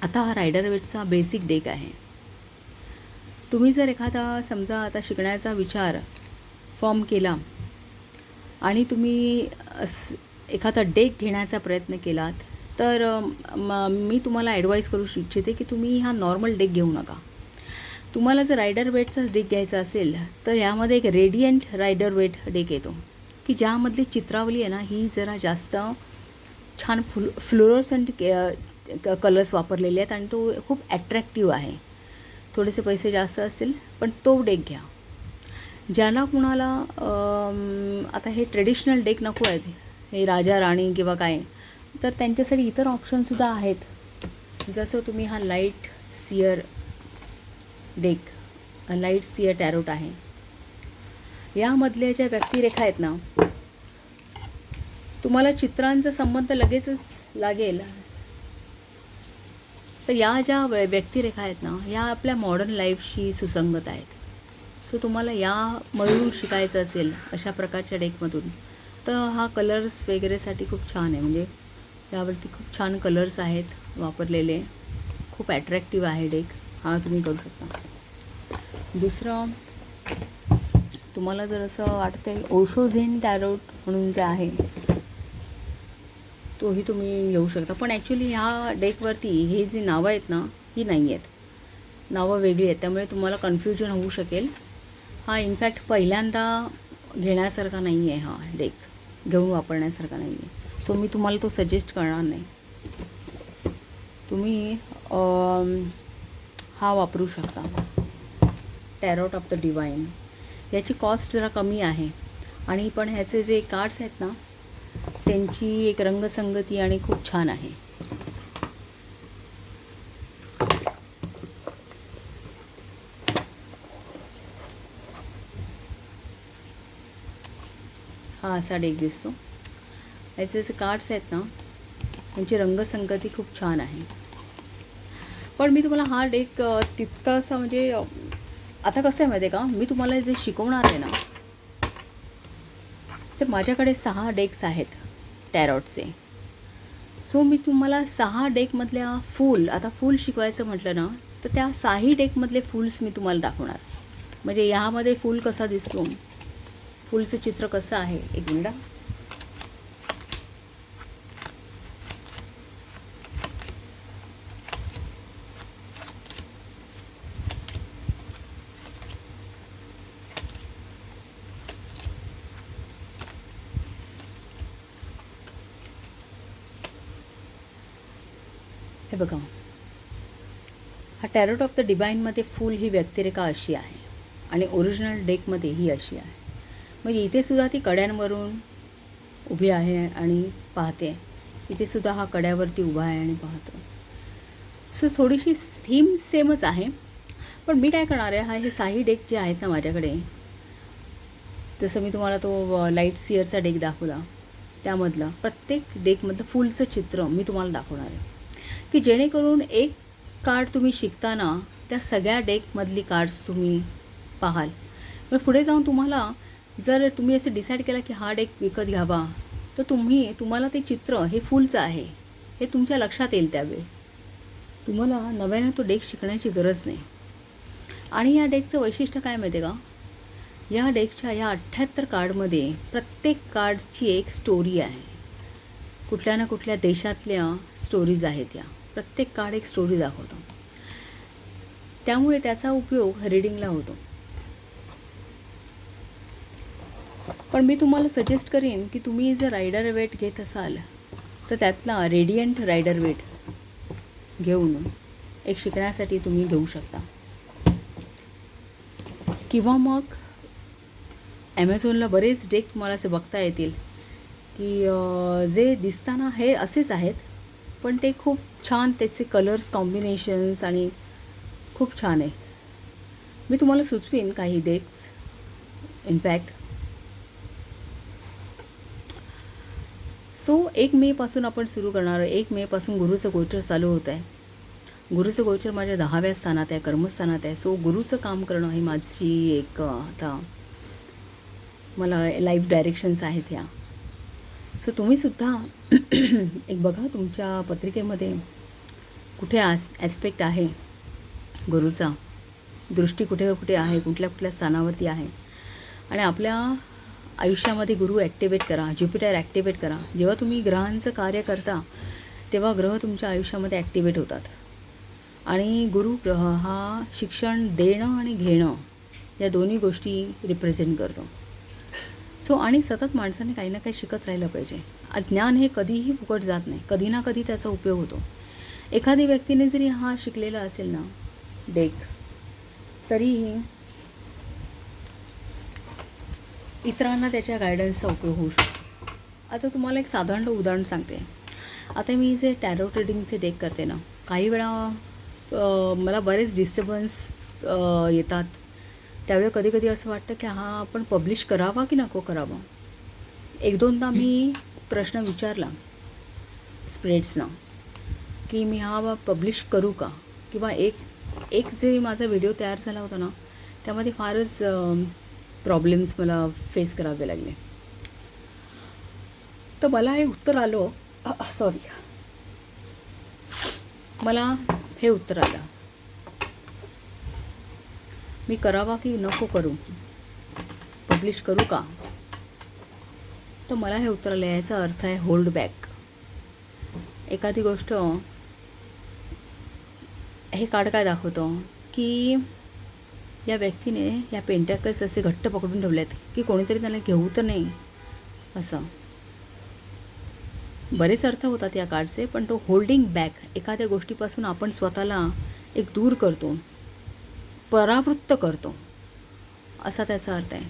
आता हा रायडर वेटचा बेसिक डेक आहे. तुम्ही जर एखादा समजा आता शिकण्याचा विचार फॉर्म केला आणि तुम्ही एखादा डेक घेण्याचा प्रयत्न केलात तर मी तुम्हाला ॲडवाईस करू इच्छिते की तुम्ही हा नॉर्मल डेक घेऊ नका. तुम्हाला जर रायडर वेटचाच डेक घ्यायचा असेल तर यामध्ये एक रेडियंट रायडर वेट डेक येतो की ज्यामधली चित्रावली आहे ना ही जरा जास्त छान फ्लोरोसंट कलर्स वापरलेले आहेत आणि तो खूप ॲट्रॅक्टिव्ह आहे. थोडेसे पैसे जास्त असतील पण तो डेक घ्या. ज्यांना कुणाला आता हे ट्रेडिशनल डेक नको आहेत, हे राजा राणी किंवा काय, तर त्यांच्यासाठी इतर ऑप्शनसुद्धा आहेत. जसं तुम्ही हा light seer deck, light seer tarot आहे. यामधल्या ज्या व्यक्तिरेखा आहेत ना, तुम्हाला चित्रांचा संबंध लगेचच लागेल. तर या ज्या व्यक्तिरेखा आहेत ना या आपल्या मॉडर्न लाईफशी सुसंगत आहेत. सो तुम्हाला यामधून शिकायचं असेल अशा प्रकारच्या डेकमधून तर हा कलर्स वगैरेसाठी खूप छान आहे. म्हणजे यावरती खूप छान कलर्स आहेत वापरलेले, खूप ॲट्रॅक्टिव्ह आहे डेक, हा तुम्ही करू शकता. दुसरं, तुम्हाला जर असं वाटतं आहे ओशो झेन टॅरोट म्हणून जे आहे तोही तुम्ही घेऊ शकता. पण ॲक्च्युली ह्या डेकवरती हे जी नावं आहेत ना ही नाही आहेत, नावं वेगळी आहेत, त्यामुळे तुम्हाला कन्फ्युजन होऊ शकेल. हा इनफॅक्ट पहिल्यांदा घेण्यासारखा नाही आहे, हा डेक घेऊन वापरण्यासारखा नाही आहे. सो मी तुम्हाला तो सजेस्ट करणार नाही. तुम्ही हा वापरू शकता, टॅरोट ऑफ द डिवाइन. याची कॉस्ट जरा कमी आहे आणि पण ह्याचे जे कार्ड्स आहेत ना त्यांची एक रंगसंगती आणि खूप छान आहे. हा असा डेक दिसतो. याचे जे कार्ड्स आहेत ना त्यांची रंगसंगती खूप छान आहे. पण मी तुम्हाला हा डेक तितकासा म्हणजे आता कसं आहे माहिती आहे का, मी तुम्हाला जे शिकवणार आहे ना तर माझ्याकडे 6 डेक्स आहेत टॅरॉटचे. सो मी तुम्हाला 6 डेकमधल्या फूल, आता फूल शिकवायचं म्हटलं ना तर त्या 6ही डेकमधले फूल्स मी तुम्हाला दाखवणार. म्हणजे ह्यामध्ये फूल कसा दिसतो, फूलचं चित्र कसं आहे. एक मिनिट. हे बघा, हा टॅरोट ऑफ द डिवाईनमध्ये फूल ही व्यक्तिरेखा अशी आहे आणि ओरिजिनल डेकमध्ये ही अशी आहे. म्हणजे इथेसुद्धा ती कड्यांवरून उभी आहे आणि पाहते. इथेसुद्धा हा कड्यावरती उभा आहे आणि पाहतो. सो थोडीशी थीम सेमच आहे. पण मी काय करणार आहे, हे 6ही डेक जे आहेत ना माझ्याकडे, जसं मी तुम्हाला तो लाईट सिअरचा डेक दाखवला त्यामधलं प्रत्येक डेकमधलं फूलचं चित्र मी तुम्हाला दाखवणार आहे की जेणेकरून एक कार्ड तुम्ही शिकताना त्या सगळ्या डेकमधली कार्ड्स तुम्ही पाहाल. मग पुढे जाऊन तुम्हाला जर तुम्ही असं डिसाईड केलं की हा डेक विकत घ्यावा तर तुम्हाला ते चित्र हे फूलचं आहे हे तुमच्या लक्षात येईल. त्यावेळी तुम्हाला नव्याने तो डेक शिकण्याची गरज नाही. आणि या डेकचं वैशिष्ट्य काय माहिती आहे का, या डेकच्या या 78 कार्डमध्ये प्रत्येक कार्डची एक स्टोरी आहे. कुठल्या ना कुठल्या देशातल्या स्टोरीज आहेत. या प्रत्येक कार्ड एक स्टोरी दाखवतो. त्यामुळे त्याचा उपयोग रीडिंगला होतो. पण मी तुम्हाला सजेस्ट करीन की तुम्ही जर रायडर वेट घेत असाल तर त्यातला रेडियंट रायडर वेट घेऊन एक शिकण्यासाठी तुम्ही घेऊ शकता. किंवा मग ॲमेझॉनला बरेच डेक तुम्हाला असे बघता येतील की जे दिसताना हे असेच आहेत पण ते खूप छान, त्याचे कलर्स कॉम्बिनेशन्स आणि खूप छान आहे. मी तुम्हाला सुचवीन काही डेक्स. इनफॅक्ट सो 1 मेपासून आपण सुरू करणार. 1 मेपासून गुरुचं गोचर चालू होत आहे. गुरुचं गोचर माझ्या 10व्या स्थानात आहे, कर्मस्थानात आहे. सो गुरुचं काम करणं ही माझी एक आता मला लाईफ डायरेक्शन्स आहेत ह्या. सो तुम्हीसुद्धा एक बघा तुमच्या पत्रिकेमध्ये कुठे ॲस्पेक्ट आहे गुरुचा, दृष्टी कुठे कुठे आहे, कुठल्या कुठल्या स्थानावरती आहे. आणि आपल्या आयुष्यामध्ये गुरु ॲक्टिवेट करा, ज्युपिटर ॲक्टिवेट करा. जेव्हा तुम्ही ग्रहांचं कार्य करता तेव्हा ग्रह तुमच्या आयुष्यामध्ये ॲक्टिवेट होतात. आणि गुरु ग्रह हा शिक्षण देणं आणि घेणं या दोन्ही गोष्टी रिप्रेझेंट करतो. सो आणि सतत माणसाने काही ना काही शिकत राहिलं पाहिजे. ज्ञान हे कधीही फुकट जात नाही, कधी ना कधी त्याचा उपयोग होतो. एखादी व्यक्तीने जरी हा शिकलेला असेल ना डेक तरीही इतरांना त्याच्या गायडन्सचा उपयोग होऊ शकतो. आता तुम्हाला एक साधारण उदाहरण सांगते. आता मी जे टॅरो रिडिंगचे डेक करते ना, काही वेळा मला बरेच डिस्टर्बन्स येतात. त्यावेळी कधी कधी असं वाटतं की हा आपण पब्लिश करावा की नको करावा. 1-2दा मी प्रश्न विचारला स्प्रेड्सना की मी हा पब्लिश करू का, किंवा एक जे माझा व्हिडिओ तयार झाला होता ना त्यामध्ये फारच प्रॉब्लेम्स मला फेस करावे लागले. तर मला हे उत्तर आलं, मला हे उत्तर आलं, मी करावा की नको करू, पब्लिश करू का. तर मला हे उत्तर आलं, याचा अर्थ आहे होल्ड बॅक. एखादी गोष्ट, हे कार्ड काय दाखवतं की या व्यक्तीने या पेंटॅकल्स असे घट्ट पकडून ठेवले आहेत की कोणीतरी त्याला घेऊ तर नाही असं. बरेच अर्थ होतात या कार्डचे, पण तो होल्डिंग बॅक, एखाद्या गोष्टीपासून आपण स्वतःला एक दूर करतो, परावृत्त करतो असा त्याचा अर्थ आहे.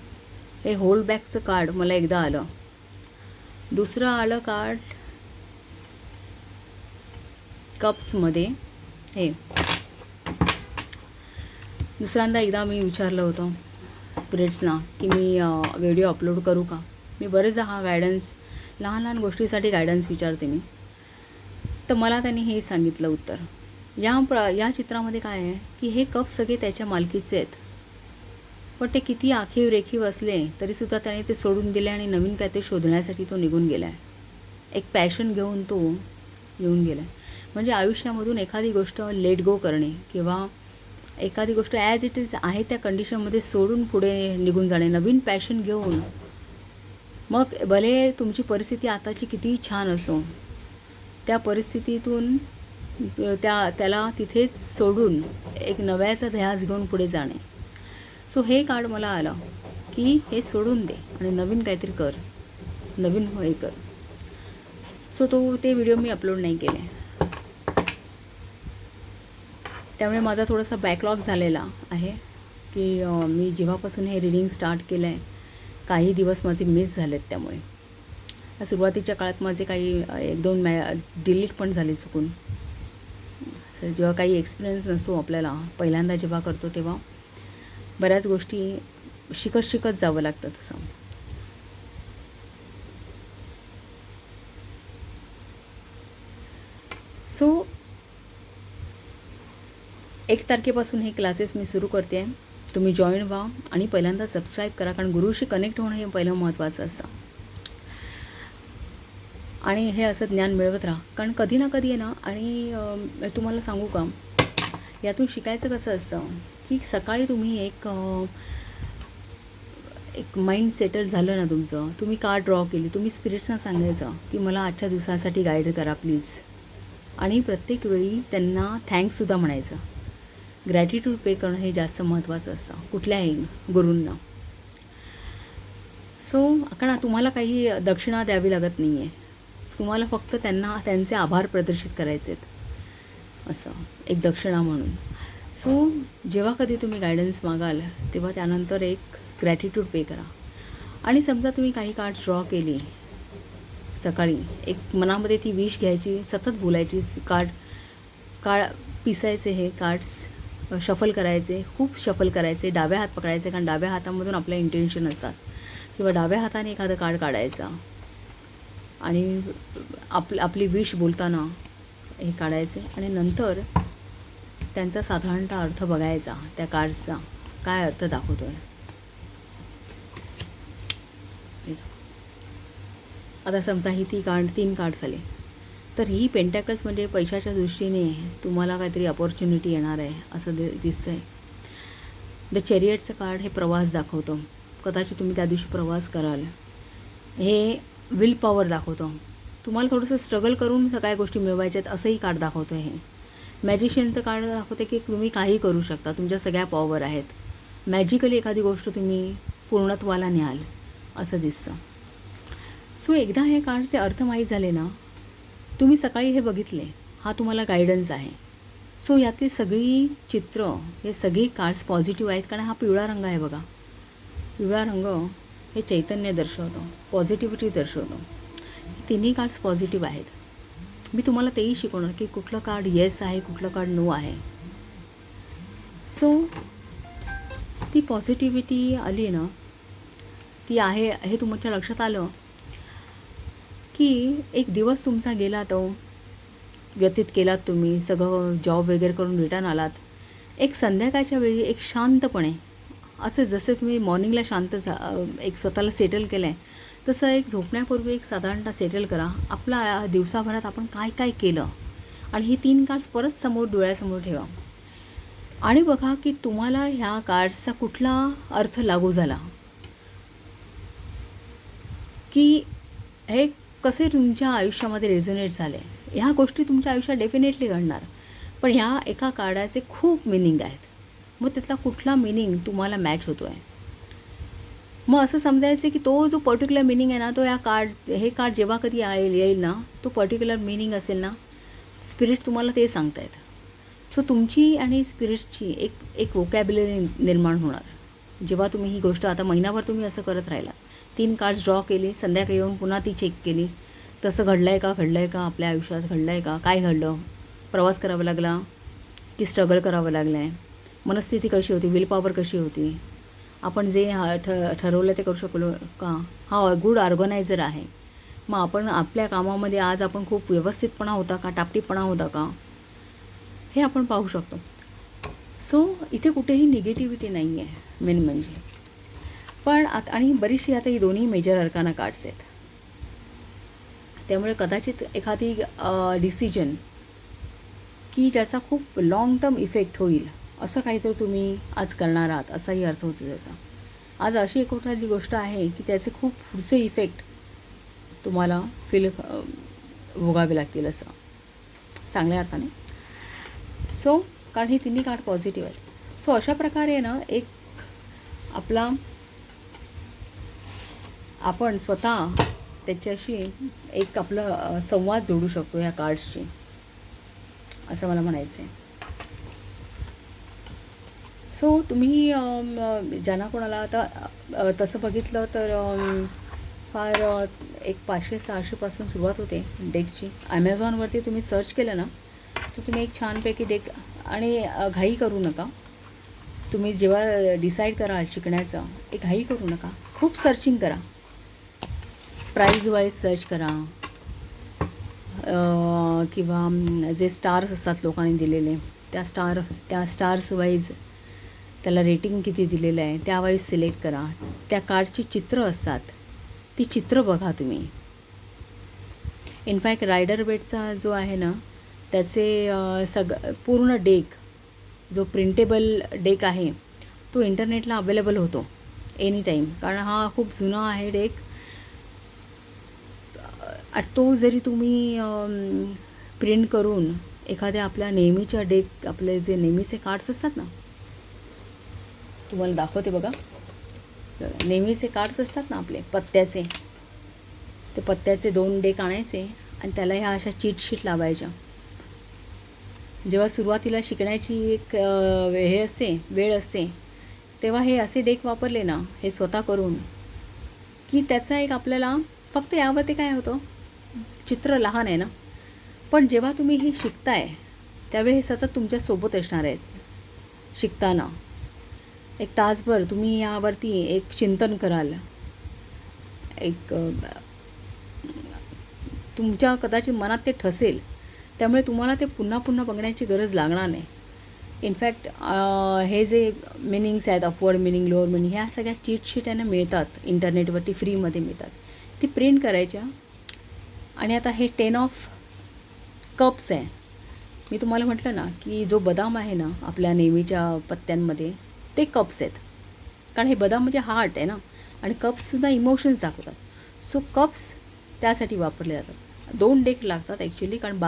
हे होल्ड बॅकचं कार्ड मला एकदा आलं. दुसरं आलं कार्ड कप्समध्ये. हे दुसऱ्यांदा एकदा मी विचारलं होतं स्पिरिट्सना की मी व्हिडिओ अपलोड करू का. मी बरेचदा हा गायडन्स, लहान लहान गोष्टीसाठी गायडन्स विचारते मी. तर मला त्यांनी हे सांगितलं उत्तर. या चित्रामध्ये काय आहे की हे कप सगळे त्याच्या मालकीचे आहेत, पण ते किती आखीव रेखीव असले तरीसुद्धा त्याने ते सोडून दिले आणि नवीन काय ते शोधण्यासाठी तो निघून गेला आहे. एक पॅशन घेऊन तो येऊन गेला आहे. म्हणजे आयुष्यामधून एखादी गोष्ट लेट गो करणे किंवा एखादी गोष्ट ॲज इट इज आहे त्या कंडिशनमध्ये सोडून पुढे निघून जाणे, नवीन पॅशन घेऊन. मग भले तुमची परिस्थिती आताची किती छान असो, त्या परिस्थितीतून त्याला तिथेच सोडून एक नव्याचा ध्यास घेऊन पुढे जाणे. सो हे कार्ड मला आलं की हे सोडून दे आणि नवीन काहीतरी कर, नवीन हे कर. सो ते व्हिडिओ मी अपलोड नाही केले. त्यामुळे माझा थोडासा बॅकलॉग झालेला आहे की मी जेव्हापासून हे रीडिंग स्टार्ट केलं आहे काही दिवस माझे मिस झालेत. त्यामुळे सुरुवातीच्या काळात माझे काही 1-2 डिलीट पण झाले चुकून. जेव्हा काही एक्सपिरियन्स नसतो आपल्याला, पहिल्यांदा जेव्हा करतो तेव्हा बऱ्याच गोष्टी शिकत जावं लागतं तसं. सो 1 तारखेपासून हे क्लासेस मी सुरू करते आहे. तुम्ही जॉईन व्हा आणि पहिल्यांदा सबस्क्राईब करा, कारण गुरुशी कनेक्ट होणं हे पहिलं महत्त्वाचं असतं. आणि हे असं ज्ञान मिळवत राहा, कारण कधी ना कधी आहे ना. आणि तुम्हाला सांगू का, यातून शिकायचं कसं असतं की सकाळी तुम्ही एक माइंड सेटल झालं ना तुमचं, तुम्ही कार्ड ड्रॉ केली, तुम्ही स्पिरिट्सना सांगायचं की मला आजच्या दिवसासाठी गाईड करा प्लीज. आणि प्रत्येक वेळी त्यांना थँक्ससुद्धा म्हणायचं. ग्रॅटिट्यूड पे करणं हे जास्त महत्त्वाचं असतं कुठल्याही गुरूंना. सो कारण तुम्हाला काही दक्षिणा द्यावी लागत नाही आहे, तुम्हाला फक्त त्यांचे आभार प्रदर्शित करायचे आहेत असं एक दक्षिणा म्हणून. सो जेव्हा कधी तुम्ही गायडन्स मागाल तेव्हा त्यानंतर एक ग्रॅटिट्यूड पे करा. आणि समजा तुम्ही काही कार्ड्स ड्रॉ केली सकाळी, एक मनामध्ये ती विश घ्यायची, सतत बोलायची. कार्ड पिसायचे, हे कार्ड्स शफल करायचे, खूप शफल करायचे, डाव्या हात पकडायचे, कारण डाव्या हातामधून आपल्या इंटेन्शन असतात. किंवा डाव्या हाताने एखादं कार्ड काढायचा आणि आपली विश बोलताना हे काढायचे. आणि नंतर त्यांचा साधारणतः अर्थ बघायचा, त्या कार्ड्सचा काय अर्थ दाखवतो आहे. आता समजा ही 3 कार्ड्स आले, तर ही पेंटॅकल्स म्हणजे पैशाच्या दृष्टीने तुम्हाला काहीतरी अपॉर्च्युनिटी येणार आहे असं दिसतं आहे. द चॅरियटचं कार्ड हे प्रवास दाखवतो, कदाचित तुम्ही त्या दिवशी प्रवास कराल. हे विल पॉवर दाखवतो, तुम्हाला थोडंसं स्ट्रगल करून सगळ्या गोष्टी मिळवायच्यात असंही कार्ड दाखवतो. हे मॅजिशियनचं कार्ड दाखवते की तुम्ही काही करू शकता, तुमच्या सगळ्या पॉवर आहेत, मॅजिकली एखादी गोष्ट तुम्ही पूर्णत्वाला न्याल असं दिसतं. सो एकदा हे कार्डचे अर्थ माहीत झाले ना, तुम्ही सकाळी हे बघितले, हा तुम्हाला गायडन्स आहे. सो यातली सगळी चित्र, हे सगळी कार्ड्स पॉझिटिव्ह आहेत, कारण हा पिवळा रंग आहे बघा. पिवळा रंग हे चैतन्य दर्शवतो, पॉझिटिव्हिटी दर्शवतो. तिन्ही कार्ड्स पॉझिटिव्ह आहेत. मी तुम्हाला तेही शिकवणार की कुठलं कार्ड येस आहे, कुठलं कार्ड नो आहे. सो ती पॉझिटिव्हिटी आली ना, ती आहे हे तुमच्या लक्षात आलं की एक दिवस तुमचा गेला, तो व्यतीत केलात तुम्ही, सगळं जॉब वगैरे करून रिटर्न आलात. एक संध्याकाळच्या वेळी एक शांतपणे, असं जसं तुम्ही मॉर्निंगला शांत एक स्वतःला सेटल केलं आहे, तसं एक झोपण्यापूर्वी एक साधारणतः सेटल करा आपला दिवसाभरात आपण काय काय केलं. आणि ही 3 कार्ड्स परत डोळ्यासमोर ठेवा आणि बघा की तुम्हाला ह्या कार्ड्सचा कुठला अर्थ लागू झाला, की हे कसे तुमच्या आयुष्यामध्ये रेझोनेट झाले. ह्या गोष्टी तुमच्या आयुष्यात डेफिनेटली घडणार, पण ह्या एका कार्डाचे खूप मिनिंग आहेत. मग त्यातला कुठला मिनिंग तुम्हाला मॅच होतो आहे. मग असं समजायचं की तो जो पर्टिक्युलर मिनिंग आहे ना, तो हे कार्ड जेव्हा कधी येईल ना, तो पर्टिक्युलर मिनिंग असेल ना, स्पिरिट तुम्हाला ते सांगतायत. सो तुमची आणि स्पिरिटची एक वोकॅब्युलरी निर्माण होणार. जेव्हा तुम्ही ही गोष्ट आता महिनाभर तुम्ही असं करत राहिला, 3 कार्ड्स ड्रॉ केली, संध्याकाळी येऊन पुन्हा ती चेक केली, तसं घडलं आहे का आपल्या आयुष्यात घडलं आहे का, काय घडलं, प्रवास करावा लागला की स्ट्रगल करावं लागलं आहे, मनस्थिती कशी होती, विल पॉवर कशी होती, आपण जे ठरवलं ते करू शकलो का, हा गुड ऑर्गनायझर आहे. मग आपण आपल्या कामामध्ये आज आपण खूप व्यवस्थितपणा होता का, टापटीपणा होता का, हे आपण पाहू शकतो. सो इथे कुठेही निगेटिव्हिटी नाही आहे मेन म्हणजे. पण आणि बरीचशी आता ही दोन्ही मेजर अर्काना कार्ड्स आहेत, त्यामुळे कदाचित एखादी डिसिजन की ज्याचा खूप लाँग टर्म इफेक्ट होईल असं काहीतरी तुम्ही आज करणार आहात, असाही अर्थ होतो त्याचा. आज अशी एखादी गोष्ट आहे की त्याचे खूप पुढचे इफेक्ट तुम्हाला भोगावे लागतील असं चांगल्या अर्थाने. सो कारण ही तिन्ही कार्ड पॉझिटिव्ह आहेत. सो अशा प्रकारे ना एक आपला आपण स्वतः त्याच्याशी एक आपलं संवाद जोडू शकतो ह्या कार्ड्सशी, असं मला म्हणायचं आहे. सो तुम्ही ज्यांना कोणाला आता तसं बघितलं तर फार एक 500-600पासून सुरुवात होते डेकची. ॲमेझॉनवरती तुम्ही सर्च केलं ना तर तुम्ही एक छानपैकी डेक, आणि घाई करू नका. तुम्ही जेव्हा डिसाईड कराल शिकण्याचं, एक घाई करू नका, खूप सर्चिंग करा, प्राईज वाईज सर्च करा, किंवा जे स्टार्स असतात लोकांनी दिलेले त्या स्टार्स वाईज त्याला रेटिंग किती दिलेलं आहे त्यावाईज सिलेक्ट करा. त्या कार्डची चित्र असतात, ती चित्र बघा तुम्ही. इनफॅक्ट रायडर वेटचा जो आहे ना त्याचे पूर्ण डेक, जो प्रिंटेबल डेक आहे तो इंटरनेटला अवेलेबल होतो एनी टाईम, कारण हा खूप जुना आहे डेक. तो जरी तुम्ही प्रिंट करून एखाद्या आपल्या नेहमीच्या डेक, आपले जे नेहमीचे कार्ड्स असतात ना, तुम्हाला दाखवते बघा, नेहमीचे कार्ड्स असतात ना आपले पत्त्याचे, ते पत्त्याचे 2 डेक आणायचे आणि त्याला ह्या अशा चीटशीट लावायच्या. जेव्हा सुरुवातीला शिकण्याची एक वेळ असते तेव्हा हे असे डेक वापरले ना, हे स्वतः करून, की त्याचा एक आपल्याला फक्त यावरती काय होतं, चित्र लहान आहे ना, पण जेव्हा तुम्ही हे शिकताय त्यावेळी हे सतत तुमच्यासोबत असणार आहेत. शिकताना एक तासभर तुम्ही यावरती एक चिंतन कराल, एक तुमच्या कदाचित मनात ते ठसेल, त्यामुळे तुम्हाला ते पुन्हा पुन्हा बघण्याची गरज लागणार नाही. इनफॅक्ट हे जे मिनिंग्स आहेत, अपवर्ड मिनिंग, लोअर मिनिंग, ह्या सगळ्या चीटशीट यांना मिळतात इंटरनेटवरती, फ्रीमध्ये मिळतात. ती प्रिंट करायच्या. आणि आता हे 10 ऑफ कप्स आहे. मी तुम्हाला म्हटलं ना की जो बदाम आहे ना आपल्या नेहमीच्या पत्त्यांमध्ये, ते कप्स आहेत, कारण हे बदाम म्हणजे हार्ट आहे ना, आणि कप्ससुद्धा इमोशन्स दाखवतात. सो कप्स त्यासाठी वापरले जातात. 2 डेक लागतात ॲक्च्युली, कारण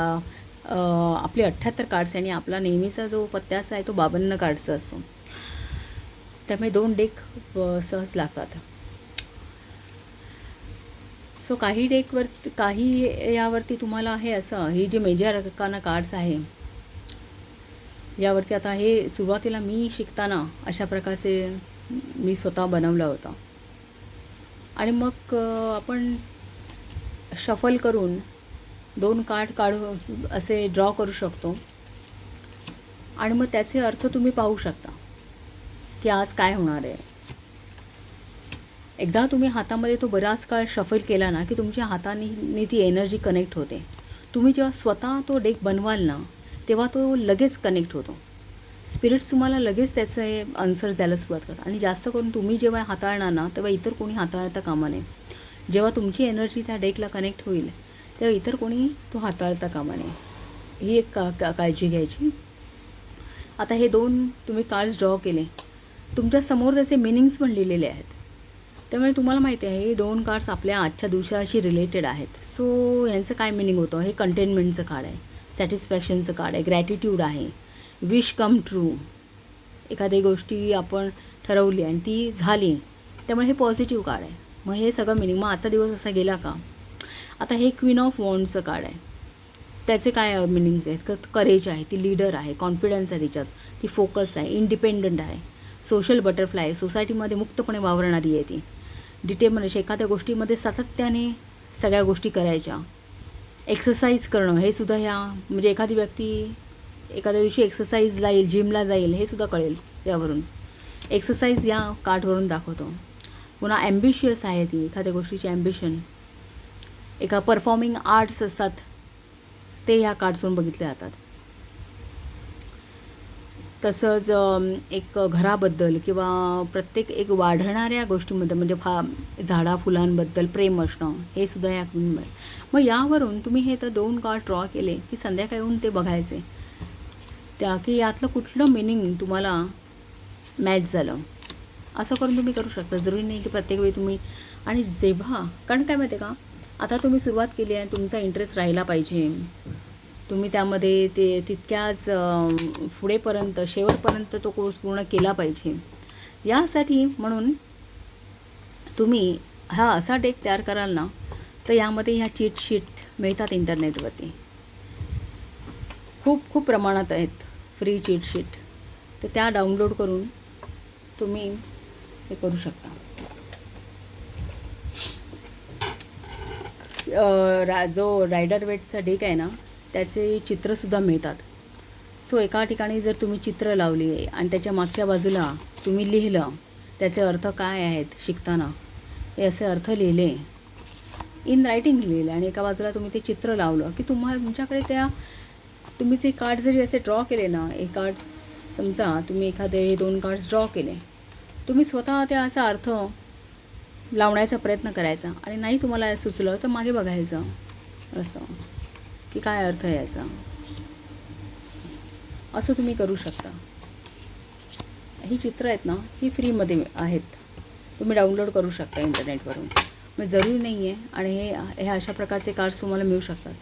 आपले 78 कार्ड्स आणि आपला नेहमीचा जो पत्त्याचा आहे तो 52 कार्ड्सचा असतो, त्यामुळे 2 डेक सहज लागतात. सो काही डेकवरती, काही यावरती तुम्हाला हे असं, ही जी मेजर अर्काना कार्ड्स आहे यावरती, आता हे सुरुवातीला मी शिकताना अशा प्रकारचे मी स्वतः बनवला होता. आणि मग आपण शफल करून 2 कार्ड काढून असे ड्रॉ करू शकतो, आणि मग त्याचे अर्थ तुम्ही पाहू शकता की आज काय होणार आहे. एकदा तुम्ही हातामध्ये तो बराच काळ शफल केला ना की तुमच्या हाताने ती एनर्जी कनेक्ट होते. तुम्ही जेव्हा स्वतः तो डेक बनवाल ना तेव्हा तो लगेच कनेक्ट होतो. स्पिरिट्स तुम्हाला लगेच त्याचे आन्सर्स द्यायला सुरुवात करतात. आणि जास्त करून तुम्ही जेव्हा हाताळणार ना तेव्हा इतर कोणी हाताळता कामा नये. जेव्हा तुमची एनर्जी त्या डेकला कनेक्ट होईल तेव्हा इतर कोणी तो हाताळता कामा नये, ही एक काळजी घ्यायची. आता हे 2 तुम्ही कार्ड्स ड्रॉ केले, तुमच्यासमोर त्याचे मिनिंग्स पण लिहिलेले आहेत, त्यामुळे तुम्हाला माहिती आहे हे 2 कार्ड्स आपल्या आजच्या दिवसाशी रिलेटेड आहेत. सो यांचं काय मिनिंग होतं, हे कंटेनमेंटचं कार्ड आहे, सॅटिस्फॅक्शनचं कार्ड आहे, ग्रॅटिट्यूड आहे, विश कम ट्रू, एखादी गोष्टी आपण ठरवली आणि ती झाली, त्यामुळे हे पॉझिटिव्ह कार्ड आहे. मग हे सगळं मिनिंग, मग आजचा दिवस असा गेला का. आता हे क्वीन ऑफ वॉन्ड्सचं कार्ड आहे, त्याचे काय मिनिंग्स आहेत, करेज आहे, ती लीडर आहे, कॉन्फिडन्स आहे तिच्यात, ती फोकस आहे, इंडिपेंडंट आहे. सोशल बटरफ्लाय, सोसायटीमध्ये मुक्तपणे वावरणारी आहे ती. डिटर्मिनेशन, एखाद्या गोष्टीमध्ये सातत्याने सगळ्या गोष्टी करायच्या. एक्सरसाइज करणं हे सुद्धा ह्या, म्हणजे एखादी व्यक्ती एखाद्या दिवशी एक्सरसाइज जाईल, जिमला जाईल, हे सुद्धा कळेल यावरून. एक्सरसाइज या कार्डवरून दाखवतो. पुन्हा ॲम्बिशियस आहे ती, एखाद्या गोष्टीची ॲम्बिशन. एका परफॉर्मिंग आर्ट्स असतात ते ह्या कार्ड्सवरून बघितले जातात. तसंच एक घराबद्दल किंवा प्रत्येक एक वाढणाऱ्या गोष्टीमध्ये, म्हणजे झाडा फुलांबद्दल प्रेम असणं, हे सुद्धा या. मग यावरून तुम्ही हे तर 2 कार्ड ड्रॉ केले की संध्याकाळी येऊन ते बघायचे त्या की यातलं कुठलं मिनिंग तुम्हाला मॅच झालं. असं करून तुम्ही करू शकता. जरुरी नाही की प्रत्येक वेळी तुम्ही. आणि जेव्हा, कारण काय माहिती आहे का, आता तुम्ही सुरुवात केली आहे, तुमचा इंटरेस्ट राहिला पाहिजे, तुम्ही त्यामध्ये ते तितक्याच पुढेपर्यंत शेवटपर्यंत तो कोर्स पूर्ण केला पाहिजे. यासाठी म्हणून तुम्ही हा असा डेक तयार कराल ना, तर यामध्ये ह्या चीट शीट मिळतात इंटरनेटवरती. खूप खूप प्रमाणात आहेत फ्री चीट शीट. तर त्या डाउनलोड करून तुम्ही हे करू शकता. जो रायडर वेटचा डेक आहे ना, त्याचे चित्रसुद्धा मिळतात. सो एका ठिकाणी जर तुम्ही चित्र लावली आणि त्याच्या मागच्या बाजूला तुम्ही लिहिलं त्याचे अर्थ काय आहेत शिकताना, हे असे अर्थ लिहिले, इन रायटिंग लिहिले, आणि एका बाजूला तुम्ही ते चित्र लावलं की तुमच्याकडे त्या तुम्ही जे कार्ड जरी असे ड्रॉ केले ना, एक कार्ड समजा तुम्ही एखादे 2 कार्ड्स ड्रॉ केले, तुम्ही स्वतः त्या असा अर्थ लावण्याचा प्रयत्न करायचा. आणि नाही तुम्हाला सुचलं तर मागे बघायचं असं की काय अर्थ आहे याचा. असं तुम्ही करू शकता. ही चित्र आहेत ना, ही फ्रीमध्ये आहेत, तुम्ही डाउनलोड करू शकता इंटरनेटवरून. मग जरूरी नाही आहे. आणि हे अशा प्रकारचे कार्ड्स तुम्हाला मिळू शकतात.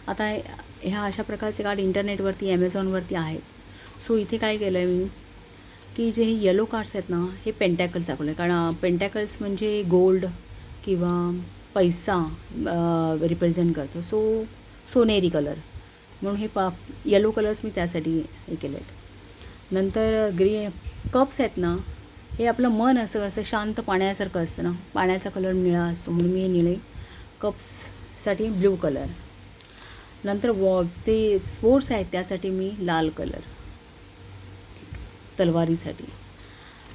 आता ह्या अशा प्रकारचे कार्ड इंटरनेटवरती ॲमेझॉनवरती आहेत. सो इथे काय केलं आहे मी की जे हे येलो कार्ड्स आहेत ना, हे पेंटॅकल्स दाखवले. कारण पेंटॅकल्स म्हणजे गोल्ड किंवा पैसा रिप्रेझेंट करतो. सो सोनेरी कलर म्हणून हे येलो कलर्स मी त्यासाठी हे केले आहेत. नंतर कप्स आहेत ना, हे आपलं मन असं शांत पाण्यासारखं असतं ना, पाण्याचा कलर निळा असतो म्हणून मी हे निळे कप्ससाठी ब्ल्यू कलर. नंतर जे स्पोर्ट्स आहेत त्यासाठी मी लाल कलर तलवारीसाठी.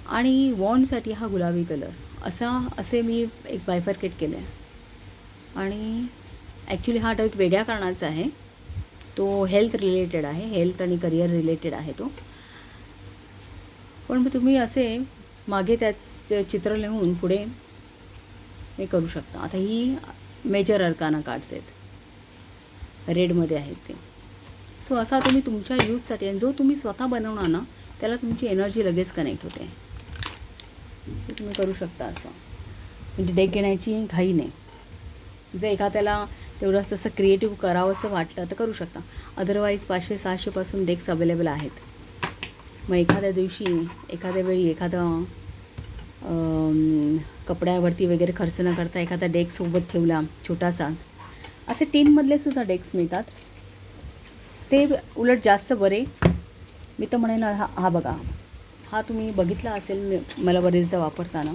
आणि वॉन्डसाठी हा गुलाबी कलर. असे मी एक बायफर्केट केलं आहे. आणि ॲक्च्युली हा डेक वेगळ्या कारणाचा आहे. तो हेल्थ रिलेटेड आहे, हेल्थ आणि करिअर रिलेटेड आहे तो. पण मग तुम्ही असे मागे त्याच चित्र लिहून पुढे हे करू शकता. आता ही मेजर अर्काना कार्ड्स आहेत, रेडमध्ये आहेत ते. सो असा तुम्ही तुमच्या यूजसाठी, आणि जो तुम्ही स्वतः बनवणार ना त्याला तुमची एनर्जी लगेच कनेक्ट होते. ते तुम्ही करू शकता असं. म्हणजे डेक घेण्याची घाई नाही. जर एखाद्याला तेवढं तसं क्रिएटिव्ह करावं असं वाटलं तर करू शकता. अदरवाईज 500-600पासून डेक्स अवेलेबल आहेत. मग एखाद्या दिवशी, एखाद्या वेळी, एखादं कपड्यावरती वगैरे खर्च न करता एखादा डेक सोबत ठेवला छोटासा. असे टीनमधले सुद्धा डेक्स मिळतात, ते उलट जास्त बरे. मी तर म्हणेन हा बघा, हा तुम्ही बघितला असेल मला बरेचदा वापरताना.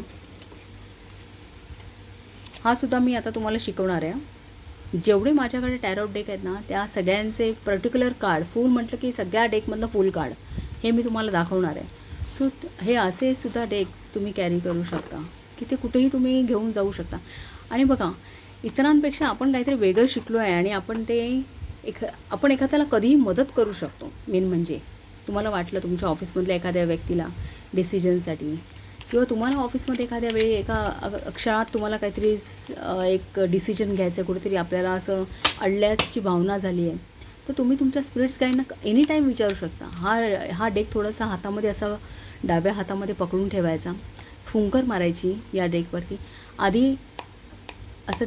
हा सुद्धा मी आता तुम्हाला शिकवणार आहे. जेवढे माझ्याकडे टॅरोट डेक आहेत ना, त्या सगळ्यांचे पर्टिक्युलर कार्ड, फुल म्हटलं की सगळ्या डेकमधलं फुल कार्ड हे मी तुम्हाला दाखवणार आहे. सो हे असे सुद्धा डेक्स तुम्ही कॅरी करू शकता की ते कुठेही तुम्ही घेऊन जाऊ शकता. आणि बघा, इतरांपेक्षा आपण काहीतरी वेगळं शिकलो आहे आणि आपण एखाद्याला कधीही मदत करू शकतो. मेन म्हणजे तुम्हाला वाटलं तुमच्या ऑफिसमधल्या एखाद्या व्यक्तीला डिसिजनसाठी, किंवा तुम्हाला ऑफिसमध्ये एखाद्या वेळी एका क्षणात तुम्हाला काहीतरी एक डिसिजन घ्यायचं आहे, कुठेतरी आपल्याला असं अडल्याची भावना झाली आहे, तर तुम्ही तुमच्या स्पिरिट्स गाईडना एनी टाईम विचारू शकता. हा डेक थोडासा हातामध्ये असा डाव्या हातामध्ये पकडून ठेवायचा, फुंकर मारायची या डेकवरती. आधी असं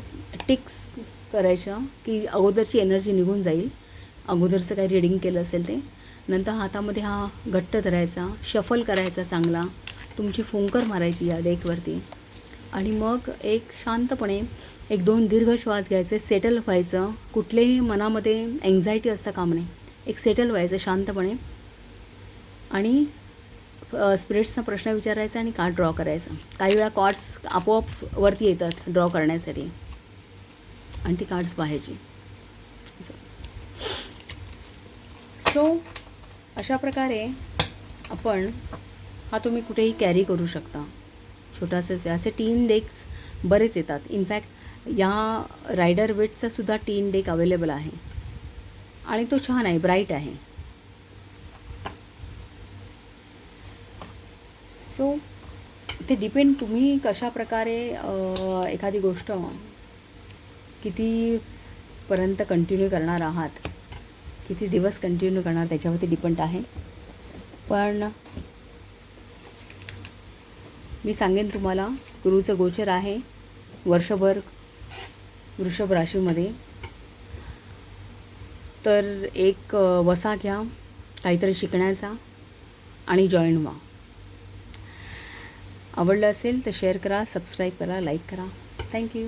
टिक्स करायचं की अगोदरची एनर्जी निघून जाईल, अगोदरचं काही रीडिंग केलं असेल ते. नंतर हातामध्ये हा घट्ट धरायचा, शफल करायचा चांगला, तुमची फुंकर मारायची या डेकवरती. आणि मग एक शांतपणे 1-2 दीर्घ श्वास घ्यायचे, सेटल व्हायचं. कुठलेही मनामध्ये एन्झायटी असता कामा नये. एक सेटल व्हायचं शांतपणे आणि स्पिरिट्सना प्रश्न विचारायचा आणि कार्ड ड्रॉ करायचा. काही वेळा कार्ड्स आपोआप वरती येतात ड्रॉ करण्यासाठी आणि ती कार्ड्स पाहायची. सो अशा प्रकारे आपण हा तुम्ही कुठेही कॅरी करू शकता. छोटासे असे 3 डेक्स बरेच येतात. इनफॅक्ट या रायडर विटचा सुद्धा 3 डेक अवेलेबल आहे आणि तो छान आहे, ब्राईट आहे. सो ते डिपेंड तुम्ही कशा प्रकारे एखादी गोष्ट कितीपर्यंत कंटिन्यू करणार आहात, किती दिवस कंटिन्यू करणार त्याच्यावरती डिपेंड आहे. पण मी सांगेन तुम्हाला, गुरुचं गोचर आहे वर्षभर वृषभ राशीमध्ये. तर एक वसा घ्या काहीतरी शिकण्याचा आणि जॉईन व्हा. आवडलं असेल तर शेअर करा, सबस्क्राईब करा, लाईक करा. थँक्यू.